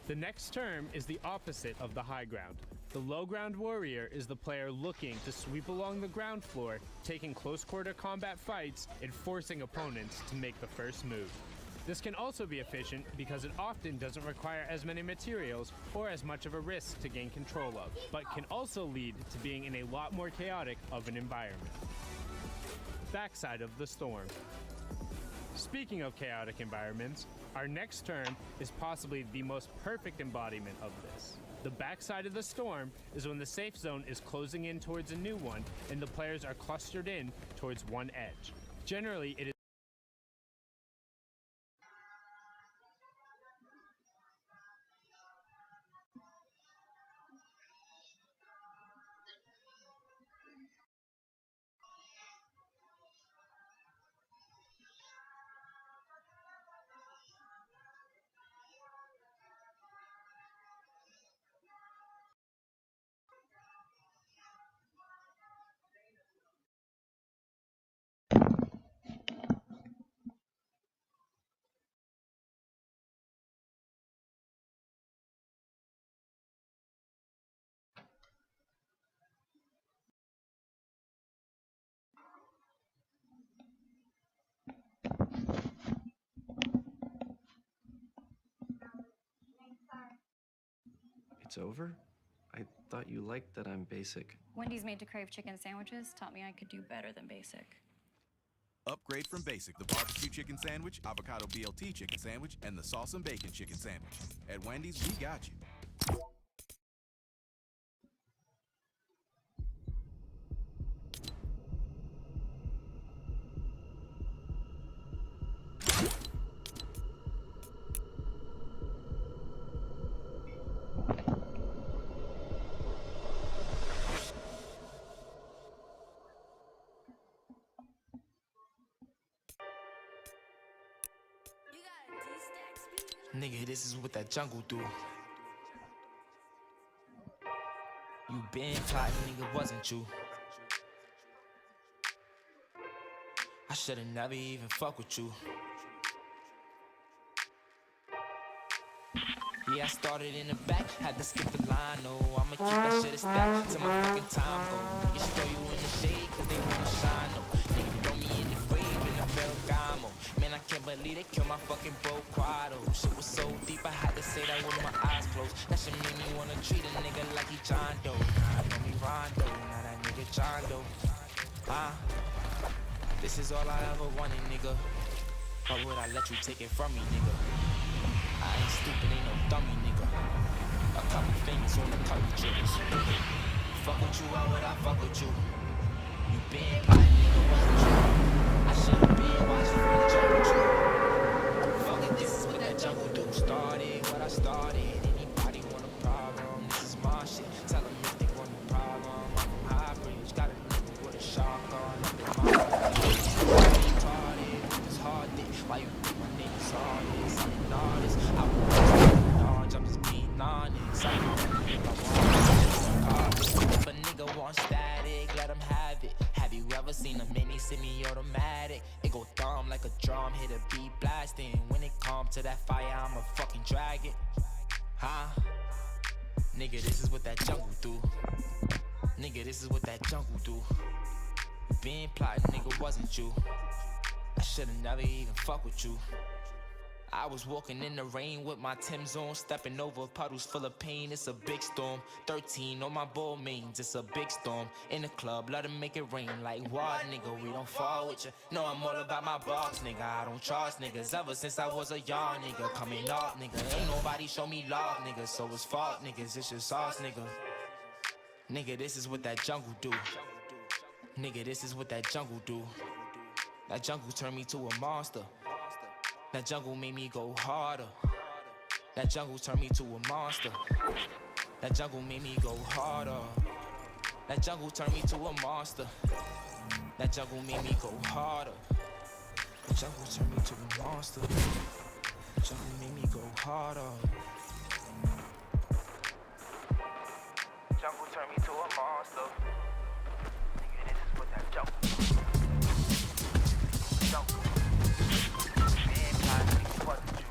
The next term is the opposite of the high ground. The low ground warrior is the player looking to sweep along the ground floor, taking close quarter combat fights and forcing opponents to make the first move. This can also be efficient because it often doesn't require as many materials or as much of a risk to gain control of, but can also lead to being in a lot more chaotic of an environment. Backside of the storm. Speaking of chaotic environments, our next term is possibly the most perfect embodiment of this. The backside of the storm is when the safe zone is closing in towards a new one and the players are clustered in towards one edge. Generally, it is It's over? I thought you liked that I'm basic. Wendy's Made to Crave chicken sandwiches taught me I could do better than basic. Upgrade from basic, the barbecue chicken sandwich, avocado BLT chicken sandwich, and the sauce and bacon chicken sandwich. At Wendy's, we got you. Nigga, this is what that jungle do. You been plotting, nigga, wasn't you? I should've never even fuck with you. Yeah, I started in the back, had to skip the line, no. I'ma keep that shit a stack till my fucking time go. Niggas throw you in the shade cause they wanna shine, no. Niggas throw me in the grave in the Belgamo. Man, I can't believe they killed my fucking bro Quado. Shit was so deep, I had to say that with my eyes closed. That shit made me wanna treat a nigga like he John Doe. Nah, I know me Rondo, now that nigga John Doe. This is all I ever wanted, nigga. Why would I let you take it from me, nigga? I ain't stupid, ain't no dummy, nigga. A couple fingers on the couple triggers. Fuck with you, why would I fuck with you? You been plotting, nigga, wasn't you? I should've been watching from the jungle tree. Fuck it, this is what that jungle do. Started what I started. Anybody want a problem? This is my shit. Tell them if they want a problem. I'm from High Bridge, got a nigga with a shotgun. Up in my retarded, it's hard dick. Why you think my name is hardest? I'm an artist. I won't just I'm just being honest. I don't think I want it. If a nigga wants static, let him have it. Have you ever seen a mini semi-automatic? It go thumb like a drum, hit a beat blasting. When it come to that fire, I'ma fucking drag it. Nigga, this is what that jungle do. Nigga, this is what that jungle do. Been plotting, nigga, wasn't you? I should've never even fuck with you. I was walking in the rain with my Tim's on, stepping over puddles full of pain. It's a big storm. 13 on my ball mains. It's a big storm. In the club, let 'em make it rain like what, nigga? We don't fall with you. No, I'm all about my box, nigga. I don't trust niggas ever since I was a young nigga. Coming up, nigga. Ain't nobody show me love, nigga. So it's fault, niggas. It's just sauce, nigga. Nigga, this is what that jungle do. Nigga, this is what that jungle do. That jungle turned me to a monster. That jungle made me go harder. That jungle turned me to a monster. That jungle made me go harder. That jungle turned me to a monster. That jungle made me go harder. The jungle turned me to a monster. The jungle made me go harder. Jungle turned me to a monster. Nigga, this is what that jungle do. Jungle. Been plotting, nigga, wasn't you?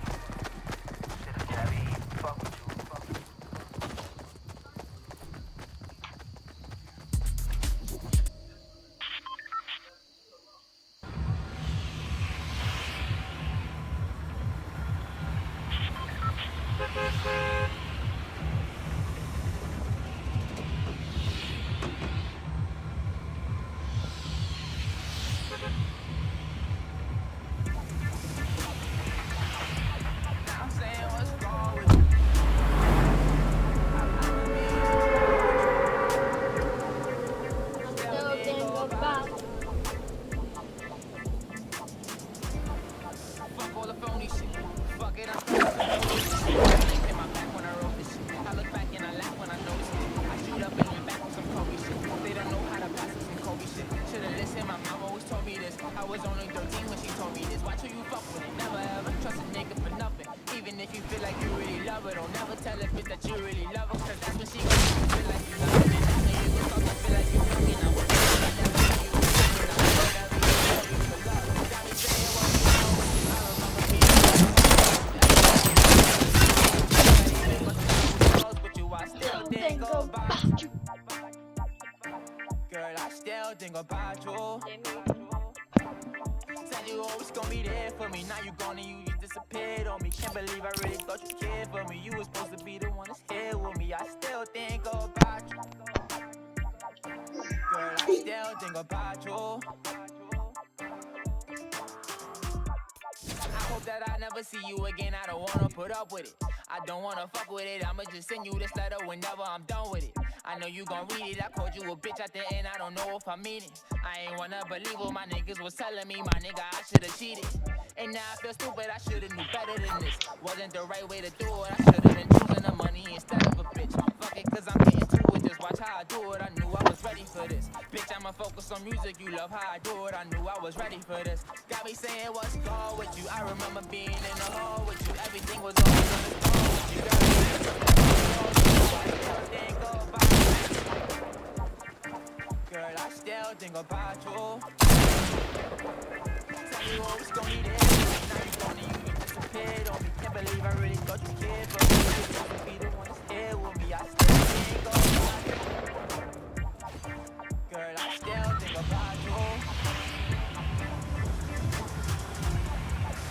think about you. Girl, I still think about you. Said you always gonna be there for me. Now you gone and you just disappeared on me. Can't believe I really thought you cared for me. You was supposed to be the one that's here with me. I still think about you. Girl, I still think about you. I hope that I never see you again. I don't wanna put up with it. I don't wanna fuck with it. I'ma just send you this letter whenever I'm done with it. I know you gon' read it. I called you a bitch at the end. I don't know if I mean it. I ain't wanna believe what my niggas was telling me. My nigga, I should've cheated. And now I feel stupid. I should've knew better than this. Wasn't the right way to do it. I should've been choosing the money instead of a bitch. Fuck it, cause I'm getting to it. Just watch how I do it. I knew I was ready for this. Bitch, I'ma focus on music. You love how I do it. I knew I was ready for this. Got me saying what's wrong with you. I remember being in the hall with you. Everything was always on the phone with you. Girl, I still think about you. Tell you always gonna be there. Now you gone and you disappeared on me. Can't believe I really thought you cared for me. You supposed to be the one that's here with me. I still think about you. Girl, I still think about you.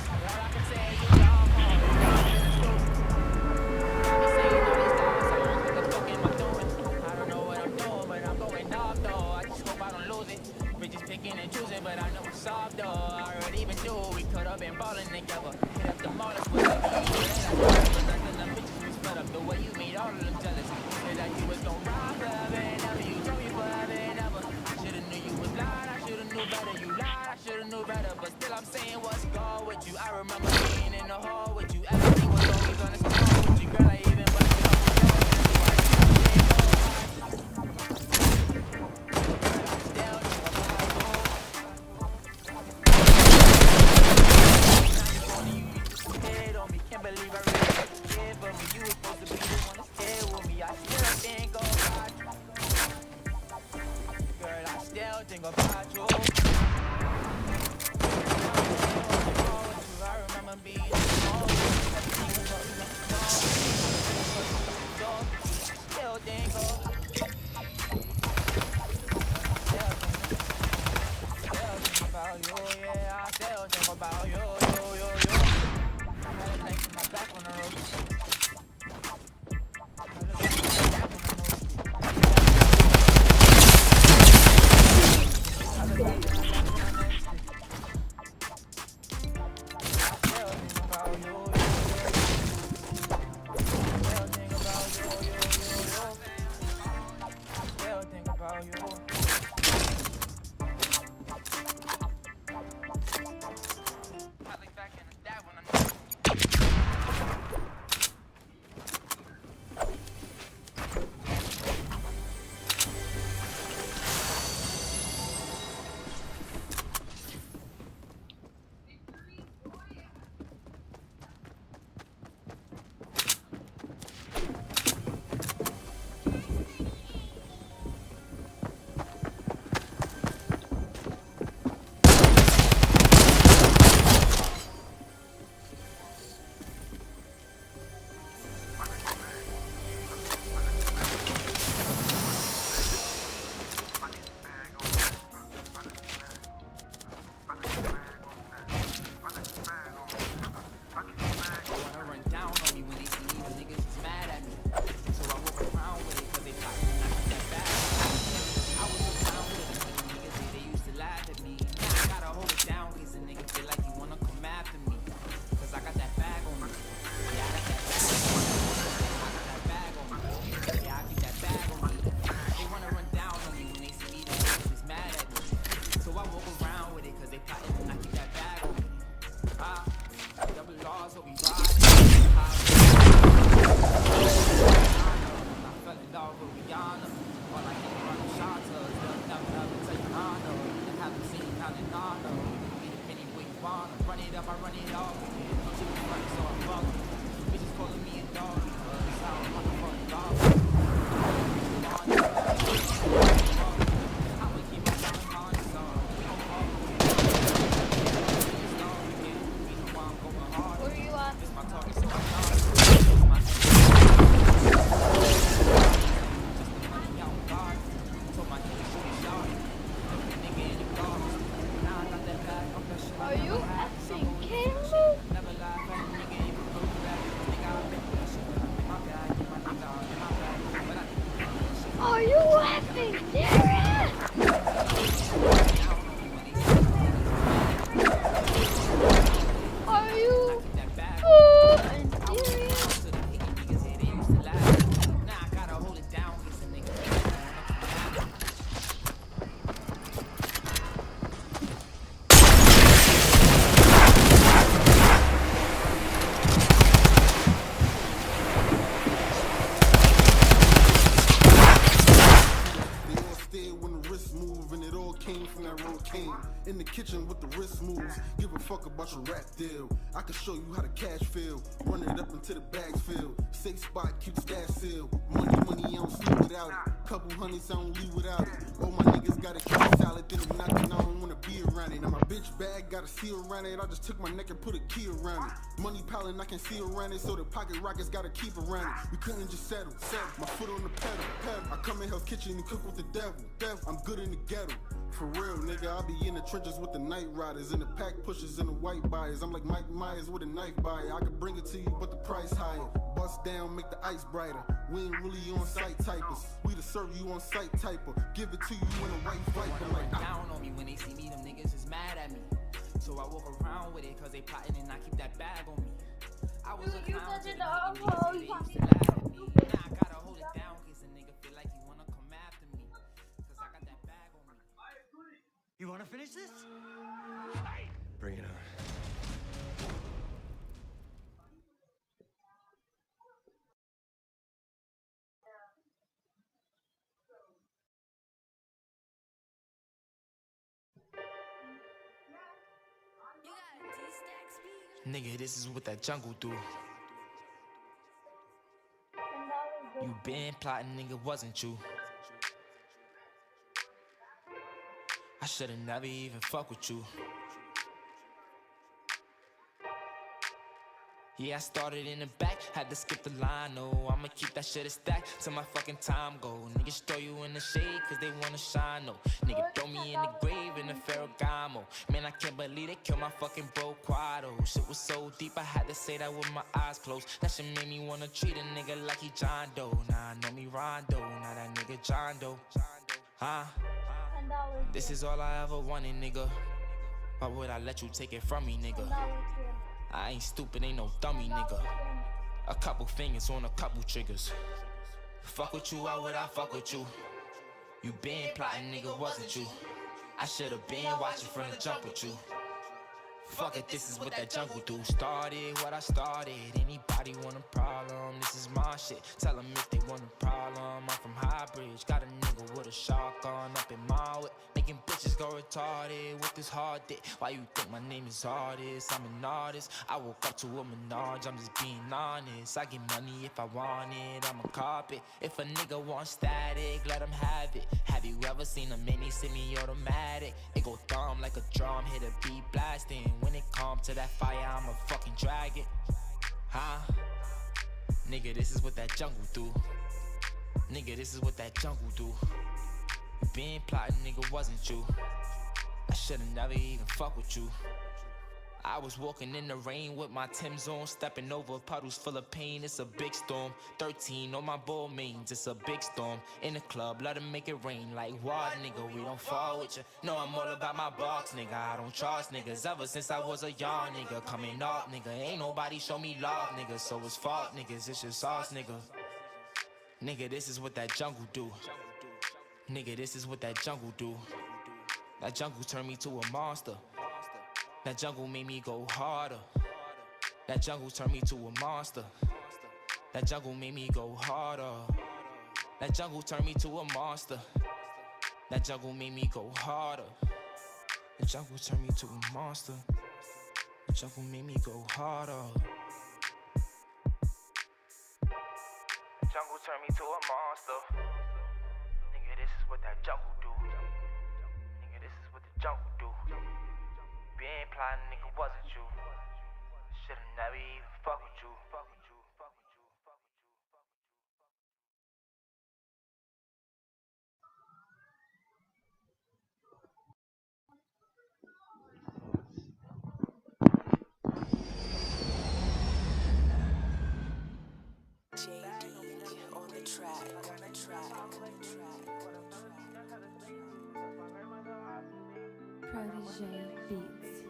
All I can say is you love me. I be saying all these down songs. What the fuck am I doing? I don't know what I'm doing, but I'm going off though. I just hope I don't lose it. Bitches picking and choosing, but I know it's soft though. I already been knew we could've been ballin' together. Hit up the mall, that's what I be. But nothing, the bitches was fed up. The way you made all of them jealous. Said that you was gon' ride forever and ever. You told me forever and ever. I should've knew you was lying. I should've knew better. You lied. I should've knew better. But still I'm saying what's gone with you. I remember being in the hall with you. Everything was always on the scroll with you. Girl, I even busted up with your can't believe I really got you cared for me. You was supposed to be the one that's here with me. I still think about you. Girl, I still think about you. I remember being in the mall with you. Everything was always on the phone. Still think about you, yeah. I still think about you, yo. I had a knife in my back on the road. Are you effing serious? Are you serious? In the kitchen with the wrist moves. Give a fuck about your rap deal. I can show you how the cash feel. Run it up until the bags fill. Safe spot, keep the stash sealed. Money, I don't sleep without it. Couple honeys, I don't leave without it. All my niggas gotta keep it solid. Then I'm knocking, I don't wanna be around it. Now my bitch bag got a seal around it. I just took my neck and put a key around it. Money piling, I can see around it. So the pocket rockets gotta keep around it. We couldn't just settle. My foot on the pedal. I come in Hell's Kitchen and cook with the devil. I'm good in the ghetto. For real, nigga, I be in the trenches with the night riders and the pack pushers and the white buyers. I'm like Mike Myers with a knife buyer. I could bring it to you, but the price higher. Bust down, make the ice brighter. We ain't really on site typers. We to serve you on site typer. Give it to you in a white fight. Wanna run down on me when they see me, them niggas is mad at me. So I walk around with it cause they plotting and I keep that bag on me. I was a clown to the niggas and they used to laugh at me. Now I gotta hold it down cause a nigga feel like he wanna come after me. Cause I got that bag on me. You wanna finish this? Bring it on. Nigga, this is what that jungle do. You been plotting, nigga, wasn't you? I should've never even fuck with you. Yeah, I started in the back, had to skip the line, no. I'ma keep that shit a stack till my fucking time go. Niggas throw you in the shade cause they wanna shine, no. Nigga throw me in the grave in the Ferragamo. Man, I can't believe they killed my fucking bro Quado. Shit was so deep, I had to say that with my eyes closed. That shit made me wanna treat a nigga like he John Doe. Nah, I know me Rondo, now that nigga John Doe. Huh? This is all I ever wanted, nigga. Why would I let you take it from me, nigga? I ain't stupid, ain't no dummy, nigga. A couple fingers on a couple triggers. Fuck with you, why would I fuck with you? You been plotting, nigga, wasn't you? I should've been watching from the jump with you. Fuck it, this is what that jungle do. Started what I started. Anybody want a problem? This is my shit. Tell them if they want a problem. I'm from High Bridge. Got a nigga with a shotgun up in my way. Making bitches go retarded with this hard dick. Why you think my name is artist? I'm an artist. I woke up to a Menage. I'm just being honest. I get money if I want it. I'm a carpet. If a nigga want static, let him have it. Have you ever seen a mini semi-automatic? It go thumb like a drum, hit a beat blasting. When it come to that fire, I'ma fucking drag it. Huh? Nigga, this is what that jungle do. Nigga, this is what that jungle do. You been plotting, nigga, wasn't you? I should've never even fuck with you. I was walking in the rain with my Tim's on, stepping over puddles full of pain. It's a big storm. 13 on my ball mains. It's a big storm. In the club, let them make it rain. Like what, nigga? We don't fall with you. No, I'm all about my box, nigga. I don't trust niggas. Ever since I was a young nigga, coming up, nigga. Ain't nobody show me love, nigga. So it's fault, niggas. It's just us, nigga. Nigga, this is what that jungle do. Nigga, this is what that jungle do. That jungle turned me to a monster. That jungle made me go harder. That jungle turned me to a monster. That jungle made me go harder. That jungle turned me to a monster. That jungle made me go harder. The jungle turned me to a monster. The jungle made me go harder. The jungle turned me to a monster. Nigga, this is what that jungle do. Nigga, this is what the jungle do. Been plotting, nigga, wasn't you? Should've never even fuck with you. Fuck with you, fuck with you, fuck JD on the track, on the track. Protege Beats.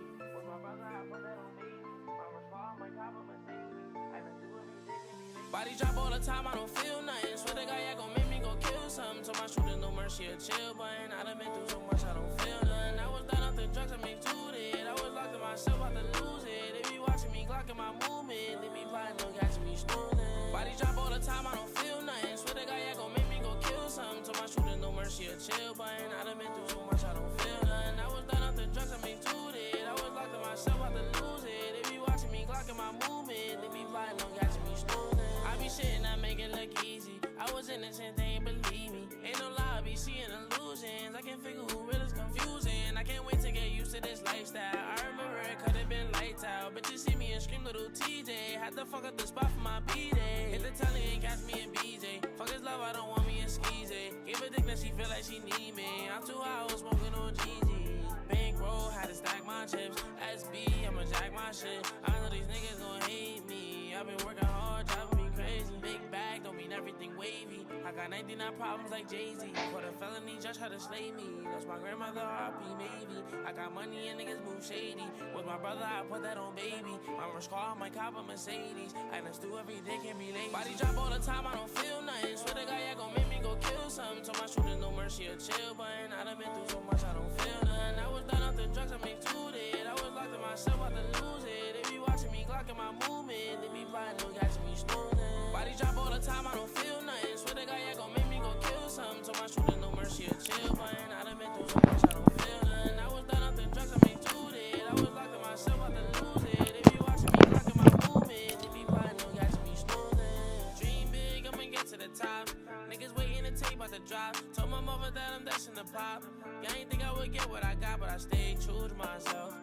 Body drop all the time, I don't feel nothing. Swear the guy, gon' make me go kill something. Told my shooter no mercy, a chill button. I done been through so much, I don't feel nothing. I was done off the drugs, I made two it. I was locked in myself, about to lose it. They be watching me, glocking my movement. They be plotting, no catching me snoozing. Body drop all the time, I don't feel nothing. Swear the guy, gon' make me go kill something. Told my shooter no mercy, a chill button. I done been through so much, I don't feel nothing. I was done off the drugs, I made two it. I was locked in myself, about to lose it. They be watching me, glocking my movement. They be plotting, no catching me snoozing. I be shitting, I make it look easy. I was innocent, they ain't believe me. Ain't no lie, I be seeing illusions. I can't figure who real is confusing. I can't wait to get used to this lifestyle. I remember it could've been lights out. Bitches see me and scream little TJ. Had to fuck up the spot for my B-Day. Hit the telly and catch me in BJ. Fuck his love, I don't want me in skeezy. Give a dick that she feel like she need me. I'm too high, I was smoking on GG. Bankroll, had to stack my chips. SB, I'ma jack my shit. I know these niggas gon' hate me. I've been working hard, driving me crazy. Big bag don't mean everything wavy. I got 99 problems like Jay-Z. For the felony, judge had to slay me. Lost my grandmother, RP maybe. I got money and niggas move shady. Was my brother, I put that on baby. My rush car, my cop, a Mercedes. I done stew every day, can't be lazy. Body drop all the time, I don't feel nothing. Swear the guy, gon' make me go kill something. Told my shooter no mercy, a chill button. I done been through so much, I don't feel nothing. I was done off the drugs, I made two it. I was locked in myself, about to lose it. They be watching me, glocking my movement. They be plotting, no catching me snoozing. Body drop all the time, I don't feel nothing. Swear the guy, gon' make me go kill something. Told my shooter no mercy, a chill button. I done been through so much, I don't feel nothing. I was done off the drugs, I made two it. I was locked in myself, about to lose it. They be watching me, glocking my movement. They be plotting, no catching me snoozing. Dream big, I'ma get to the top. Niggas waiting to tape about the drop. Told my mother that I'm destined to pop. Yeah, I ain't think I would get what I got, but I stayed true to myself.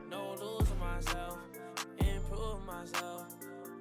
No losing myself, improve myself.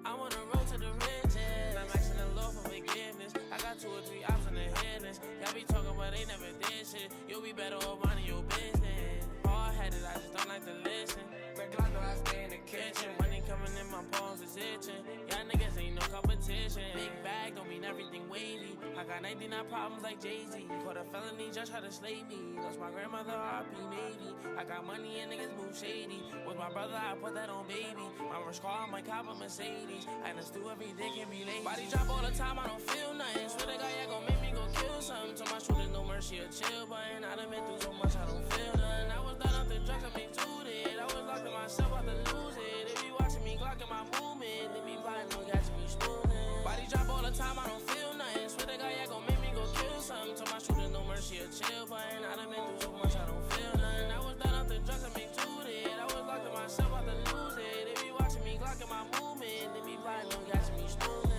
I wanna roll to the riches. I'm asking the Lord for forgiveness. I got 2 or 3 options in headless. Y'all be talking, but they never did shit. You'll be better off minding your business. Hard-headed, I just don't like to listen. Red Glock, know I stay in the kitchen. Money coming in, my palms is itching. Y'all niggas ain't no competition. Big bag don't mean everything wavy. I got 99 problems like Jay-Z. Caught a felony, just tried to slay me. Lost my grandmother, RP maybe. I got money and niggas move shady. Was my brother, I put that on baby. My rush car, my cop, a Mercedes. I done stew every day, can't be lazy. Body drop all the time, I don't feel nothing. Swear the guy, gon' make me go kill something. Told my shooter no mercy, a chill button. I done been through so much, I don't feel nothing. I was done off the drugs, I made two it. I was locked in myself, about to lose it. They be watching me, glocking my movement. They be plotting, no catching me snoozing. Body drop all the time, I don't feel nothing. Swear the guy, gon' make me go kill something. Told my shooter no mercy, a chill button. I done been through so much, I don't feel nothing. I was done off the drugs, I made two it. I was locked in myself, about to lose it. They be watching me, glocking my movement. They be plotting, no catching me snoozing.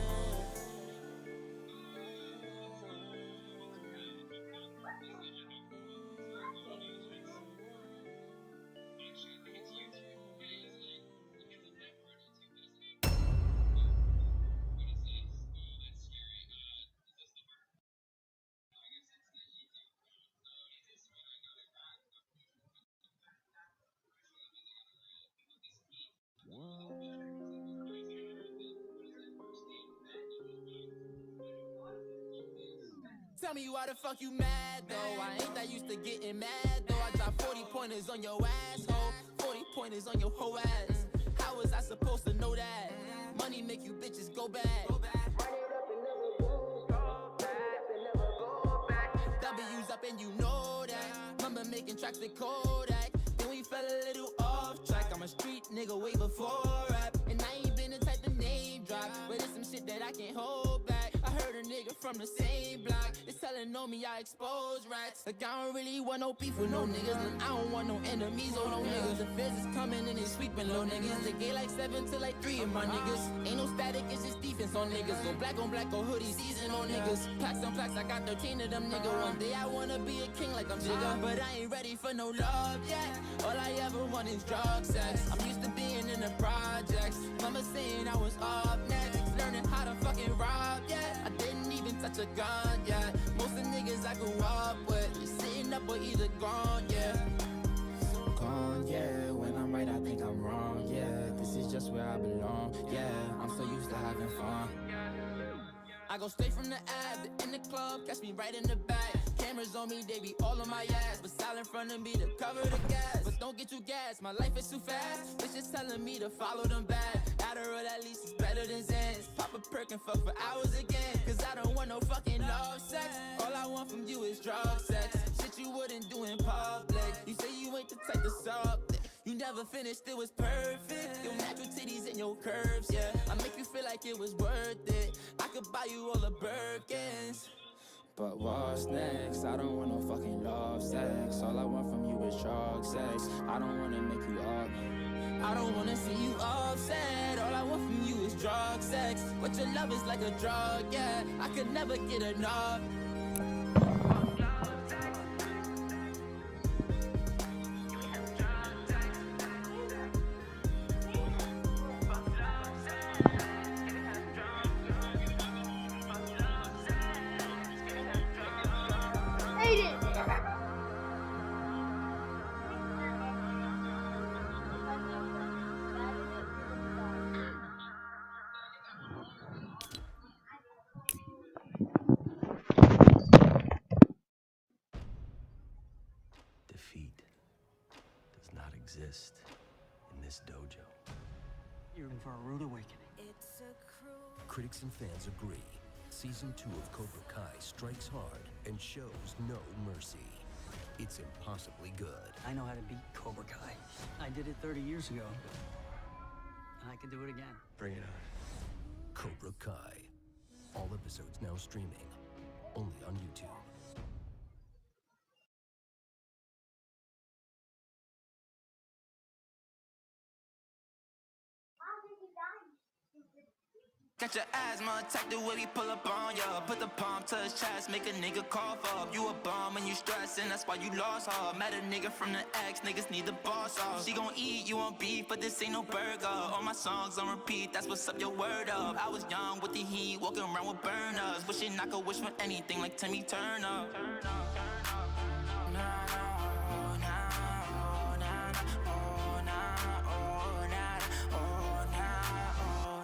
Tell me why the fuck you mad though? I ain't that used to getting mad though. I drop 40 pointers on your asshole, 40 pointers on your whole ass. How was I supposed to know that? Money make you bitches go back. W's up and you know that. Remember making tracks with Kodak. Then we fell a little off track. I'm a street nigga way before rap. And I ain't been the type to name drop, but it's some shit that I can't hold back. I heard a nigga from the same block is telling on me I expose rats. Like I don't really want no beef with no niggas. Look, I don't want no enemies or no niggas. The feds is coming and they sweeping little niggas. They get like 7 to like 3 of my niggas. Ain't no static, it's just defense on niggas. Go black or hoodie season on niggas. Plaques on plaques, I got 13 of them niggas. One day I wanna be a king like I'm Jigga, but I ain't ready for no love yet. All I ever want is drug sex. I'm used to being in the projects. Mama saying I was up next, learning how to fucking rob, yeah. I didn't even touch a gun, yeah. Most of the niggas I grew up with is sitting up or either gone, yeah. Gone, yeah. When I'm right, I think I'm wrong, yeah. This is just where I belong, yeah. I'm so used to having fun. I go straight from the ab in the club, catch me right in the back. Cameras on me, they be all on my ass. But silent front of me to cover the gas. But don't get too gas, my life is too fast. Bitches telling me to follow them back. Adderall at least is better than Xans. Pop a perk and fuck for hours again. Cause I don't want no fucking love sex. All I want from you is drug sex. Shit you wouldn't do in public. You say you ain't the type to something. You never finished, it was perfect. Your natural titties and your curves, yeah. I make you feel like it was worth it. I could buy you all the Birkins. But what's next? I don't want no fucking love sex. All I want from you is drug sex. I don't wanna make you up. I don't wanna see you upset. All I want from you is drug sex. But your love is like a drug, yeah. I could never get enough. Defeat does not exist in this dojo. You're in for a rude awakening. Critics and fans agree. Season 2 of Cobra Kai strikes hard and shows no mercy. It's impossibly good. I know how to beat Cobra Kai. I did it 30 years ago. And I can do it again. Bring it on. Cobra Kai. All episodes now streaming. Only on YouTube. Got your asthma attack the way we pull up on ya. Put the palm to his chest, make a nigga cough up. You a bum and you stressing, that's why you lost her. Met a nigga from the X, niggas need the boss off. She gon' eat, you want beef, but this ain't no burger. All my songs on repeat, that's what's up, your word up. I was young with the heat, walking around with burners. Wishing I could wish for anything like Timmy Turner.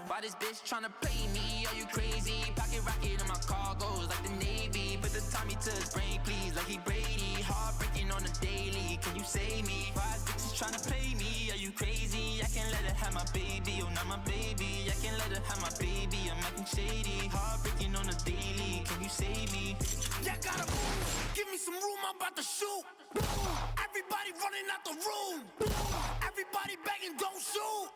Why this bitch tryna play me? Are you crazy? Pocket rocket in my cargoes like the Navy. Put the Tommy to his brain, please, like he Brady. Heartbreaking on the daily, can you save me? Why this bitch is tryna play me? Are you crazy? I can't let her have my baby, oh not my baby. I can't let her have my baby, I'm acting shady. Heartbreaking on the daily, can you save me? Yeah, gotta move, give me some room, I'm about to shoot. Everybody running out the room. Everybody begging, don't shoot.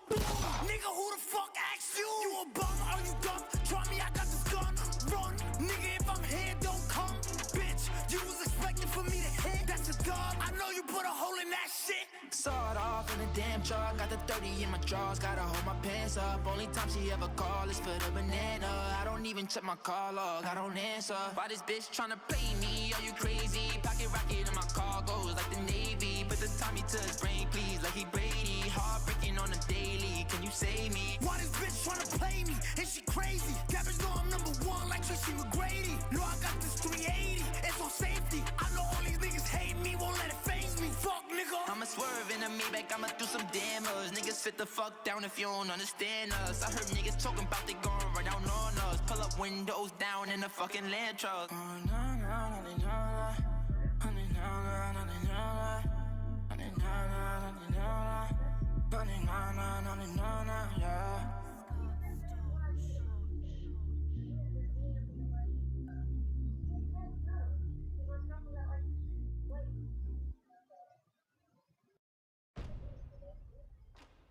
Nigga, who the fuck asked you? You a bum, are you dumb? Try me, I got this gun. Run, nigga, if I'm here, don't come. Bitch, you was expecting for me to hit. That's a dog, I know you put a hole in that shit. Saw it off in a damn truck. Got the 30 in my drawers, gotta hold my pants up. Only time she ever call is for the banana. I don't even check my call log, I don't answer. Why this bitch tryna play me? Are you crazy? Pocket rocket in my cargoes like the Navy. Put the Tommy to his brain, please, like he Brady. Heartbreaking on the daily, can you save me? Why this bitch tryna play me? Is she crazy? Cabbage know I'm #1 like Tracy McGrady. No, I got this 380, it's on safety. I know all these niggas hate me, won't let it faze me. Fuck, nigga. I'ma swerve in a Maybach, I'ma do some damage. Niggas sit the fuck down if you don't understand us. I heard niggas talking about they gon' run down on us. Pull up windows down in a fucking land truck.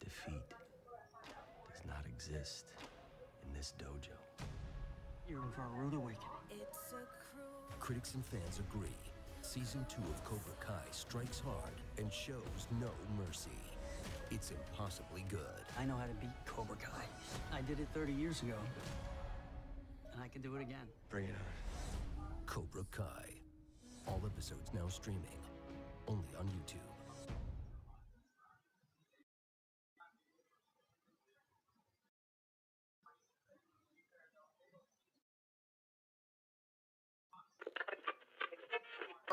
Defeat does not exist in this dojo. You're in for a rude awakening. Critics and fans agree. Season 2 of Cobra Kai strikes hard and shows no mercy. It's impossibly good. I know how to beat Cobra Kai. I did it 30 years ago. And I can do it again. Bring it on. Cobra Kai. All episodes now streaming. Only on YouTube.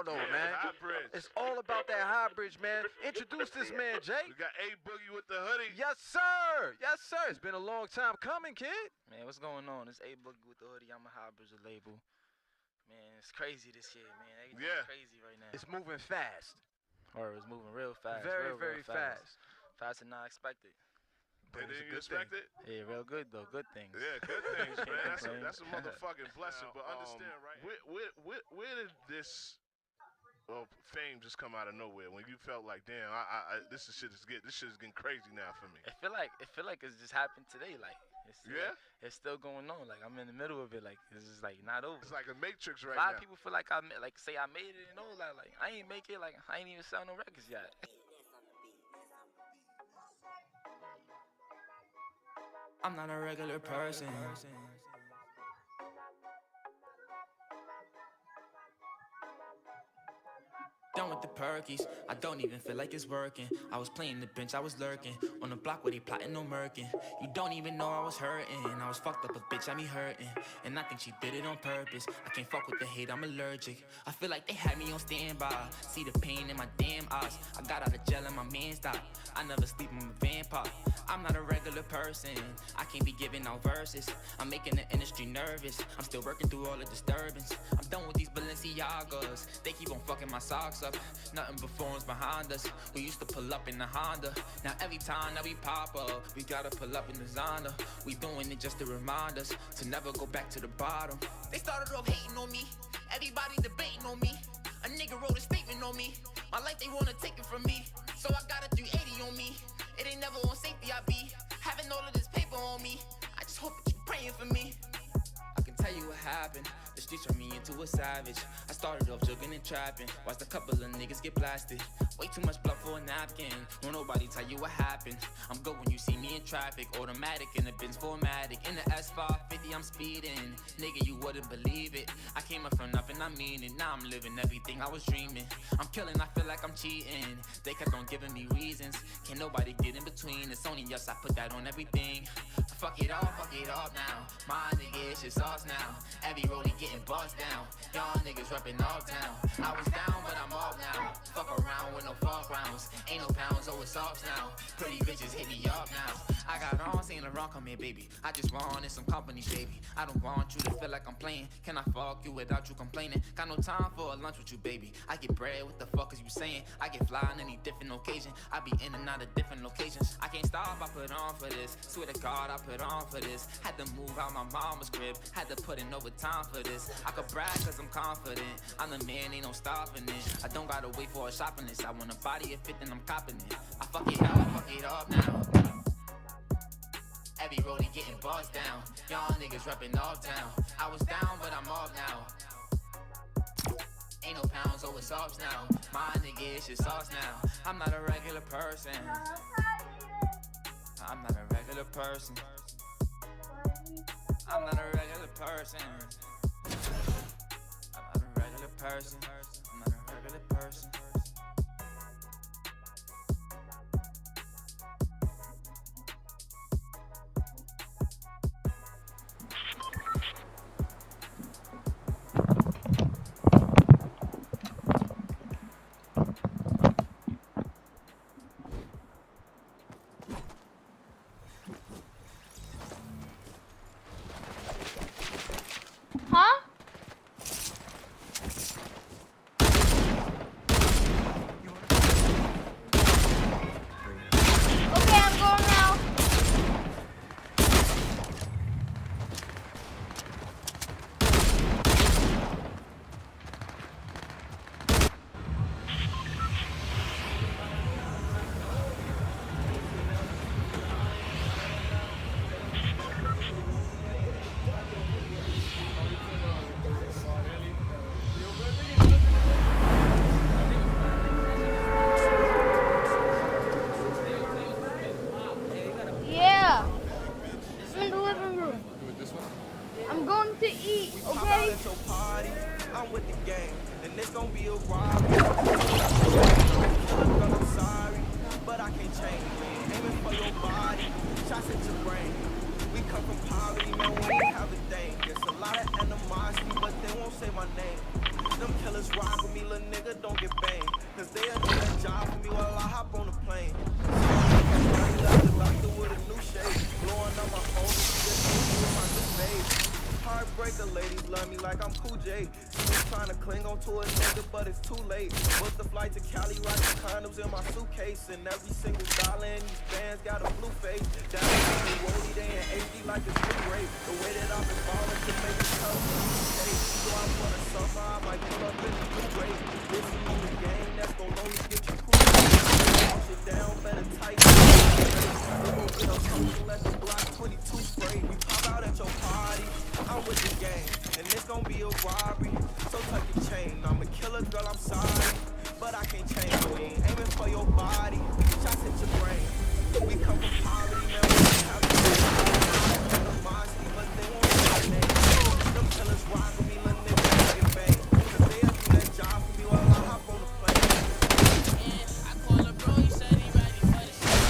No, man. It's all about that high bridge, man. Introduce this man, Jay. We got A Boogie with the hoodie. Yes, sir. Yes, sir. It's been a long time coming, kid. Man, what's going on? It's A Boogie with the hoodie. I'm a high bridge label. Man, it's crazy this year, man. Everything's crazy right now. It's moving fast. Or it's moving real fast. Very, real very fast. Faster than I expected. But it's a Didn't you good expect thing. it? Yeah, real good though. Good things. Yeah, good things, Can't man. complain. That's a motherfucking blessing. But understand, right? Where did this fame just come out of nowhere? When you felt like, damn, this shit is getting crazy now for me. It feel like it's just happened today. Like it's still going on. Like I'm in the middle of it. Like it's just like not over. It's like a matrix right now. A lot now. of people feel like I made it and all that. Like I ain't make it. Like I ain't even sell no records yet. I'm not a regular person. Done with the perkies, I don't even feel like it's working. I was playing the bench, I was lurking on the block where they plotting no murking. You don't even know I was hurting. I was fucked up, a bitch, I me hurting. And I think she did it on purpose. I can't fuck with the hate, I'm allergic. I feel like they had me on standby. See the pain in my damn eyes. I got out of jail and my man's died. I never sleep, I'm a vampire. I'm not a regular person. I can't be giving out verses. I'm making the industry nervous. I'm still working through all the disturbance. I'm done with these Balenciagas. They keep on fucking my socks up. Nothing but phones behind us. We used to pull up in the Honda. Now every time that we pop up, we gotta pull up in the Zonda. We doing it just to remind us to never go back to the bottom. They started off hating on me. Everybody debating on me. A nigga wrote a statement on me. My life they wanna take it from me. So I got a 380 on me. It ain't never on safety I be. Having all of this paper on me. I just hope that you praying for me. I can tell you what happened. The streets turned me into a savage. I started off jugging and trapping. Watched a couple of niggas get blasted. Way too much blood for a napkin. Won't nobody tell you what happened. I'm good when you see me in traffic. Automatic in the Benz 4matic. In the S550 I'm speeding. Nigga, you wouldn't believe it. I came up from nothing, I mean it. Now I'm living everything I was dreaming. I'm killing, I feel like I'm cheating. They kept on giving me reasons. Can't nobody get in between. It's only us, I put that on everything. Fuck it up now. My nigga, it's just us now. Every rollie getting buzzed down. Y'all niggas reppin' all town. I was down, but I'm off now. Fuck around with no fuck rounds. Ain't no pounds, oh it's off now. Pretty bitches hit me up now. I got on, saying the wrong, come here, baby. I just wanted some company, baby. I don't want you to feel like I'm playing. Can I fuck you without you complaining? Got no time for a lunch with you, baby. I get bread, what the fuck is you saying? I get fly on any different occasion. I be in and out of different locations. I can't stop, I put on for this. Swear to God, I put on for this. Had to move out my mama's crib. Had to put in overtime for this. I could brag cause I'm confident. I'm the man, ain't no stopping it. I don't gotta wait for a shopping list. I want a body it fit, then I'm copping it. I fuck it up now. Every rollie getting buzzed down. Y'all niggas reppin' all town. I was down, but I'm off now. Ain't no pounds, oh it's off now. My nigga, it's just sauce now. I'm not a regular person. I'm not a regular person. I'm not a regular person. I'm not a regular person. I'm not a regular person. Huh? Okay, I'm going now. Yeah. I'm in the living room. I'm going to eat, okay? I'm with the gang, and it's gonna be a robbery. I'm sorry, but I can't change it. Aiming for your body, shots at your brain. We come from poverty, man, we ain't have a thing. There's a lot of animosity, but they won't say my name. Them killers rock with me, little nigga, don't get banged. Cause they'll do that job for me while I hop on the plane. With a new shade, blowing up my phone, just with my new babe. Heartbreaker ladies love me like I'm Cool J. nigga, but it's too late. Booked the flight to Cali, rocking condoms in my suitcase. And every single dollar in these bands got a blue face. Down in the Wooly, they in HD like it's Blu-ray. The way that I've been falling to make it tough. Hey, so I'm for the summer, I might pull up in the blue grade. This is on the game, that's gon' only get you cool. Wash it down, better tight. Let the block 22 spray. We pop out at your party. I'm with the gang, and it's gon' be a robbery. So tuck your chain. I'm a killer, girl, I'm sorry, but I can't change. We ain't aiming for your body. Shots hit your brain. We come from poverty, man. We don't have to animosity, but they won't say my name. Them killers rock with me, little nigga, get bang. Cause they'll do that job for me while I hop on the plane. I call a bro, he said he ready for the shit.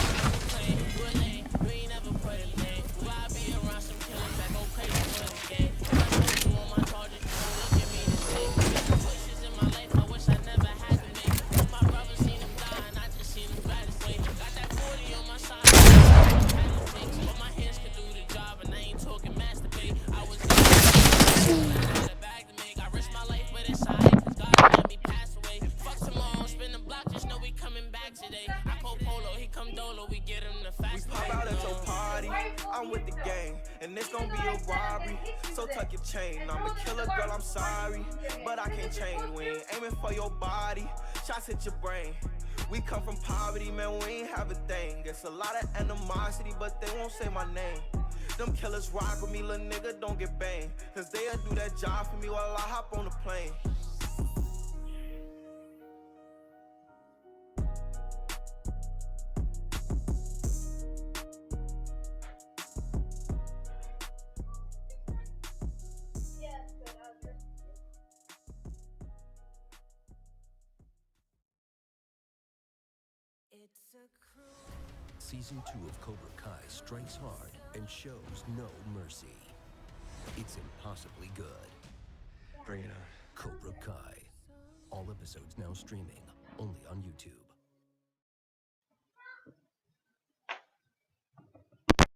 You a lane, you ain't never put a lane. Why I be around some killers that go crazy for the game? I told you on my charges, don't look at me the same. Choices in my life I wish I never had to make. My brother seen him die and I just seen him graduate. Got that 40 on my side, but my hands could do the job and I ain't talking masturbate. I was I had a bag to make. I risked my life with this side, cause God let me pass away. Fuck tomorrow, spin the block, just know we coming back today. I call Polo, he come Dolo, we get him the fast. We pop out at your party. I'm with the gang, and it's gon' be a robbery. So tuck your chain. I'm a killer, girl, I'm sorry, but I can't change. We ain't aiming for your body. Shots hit your brain. We come from poverty, man, we ain't have a thing. It's a lot of animosity, but they won't say my name. Them killers rock with me, little nigga, don't get banged. Cause they'll do that job for me while I hop on the plane. Season 2 of Cobra Kai strikes hard and shows no mercy. It's impossibly good. Bring it on. Cobra Kai. All episodes now streaming only on YouTube.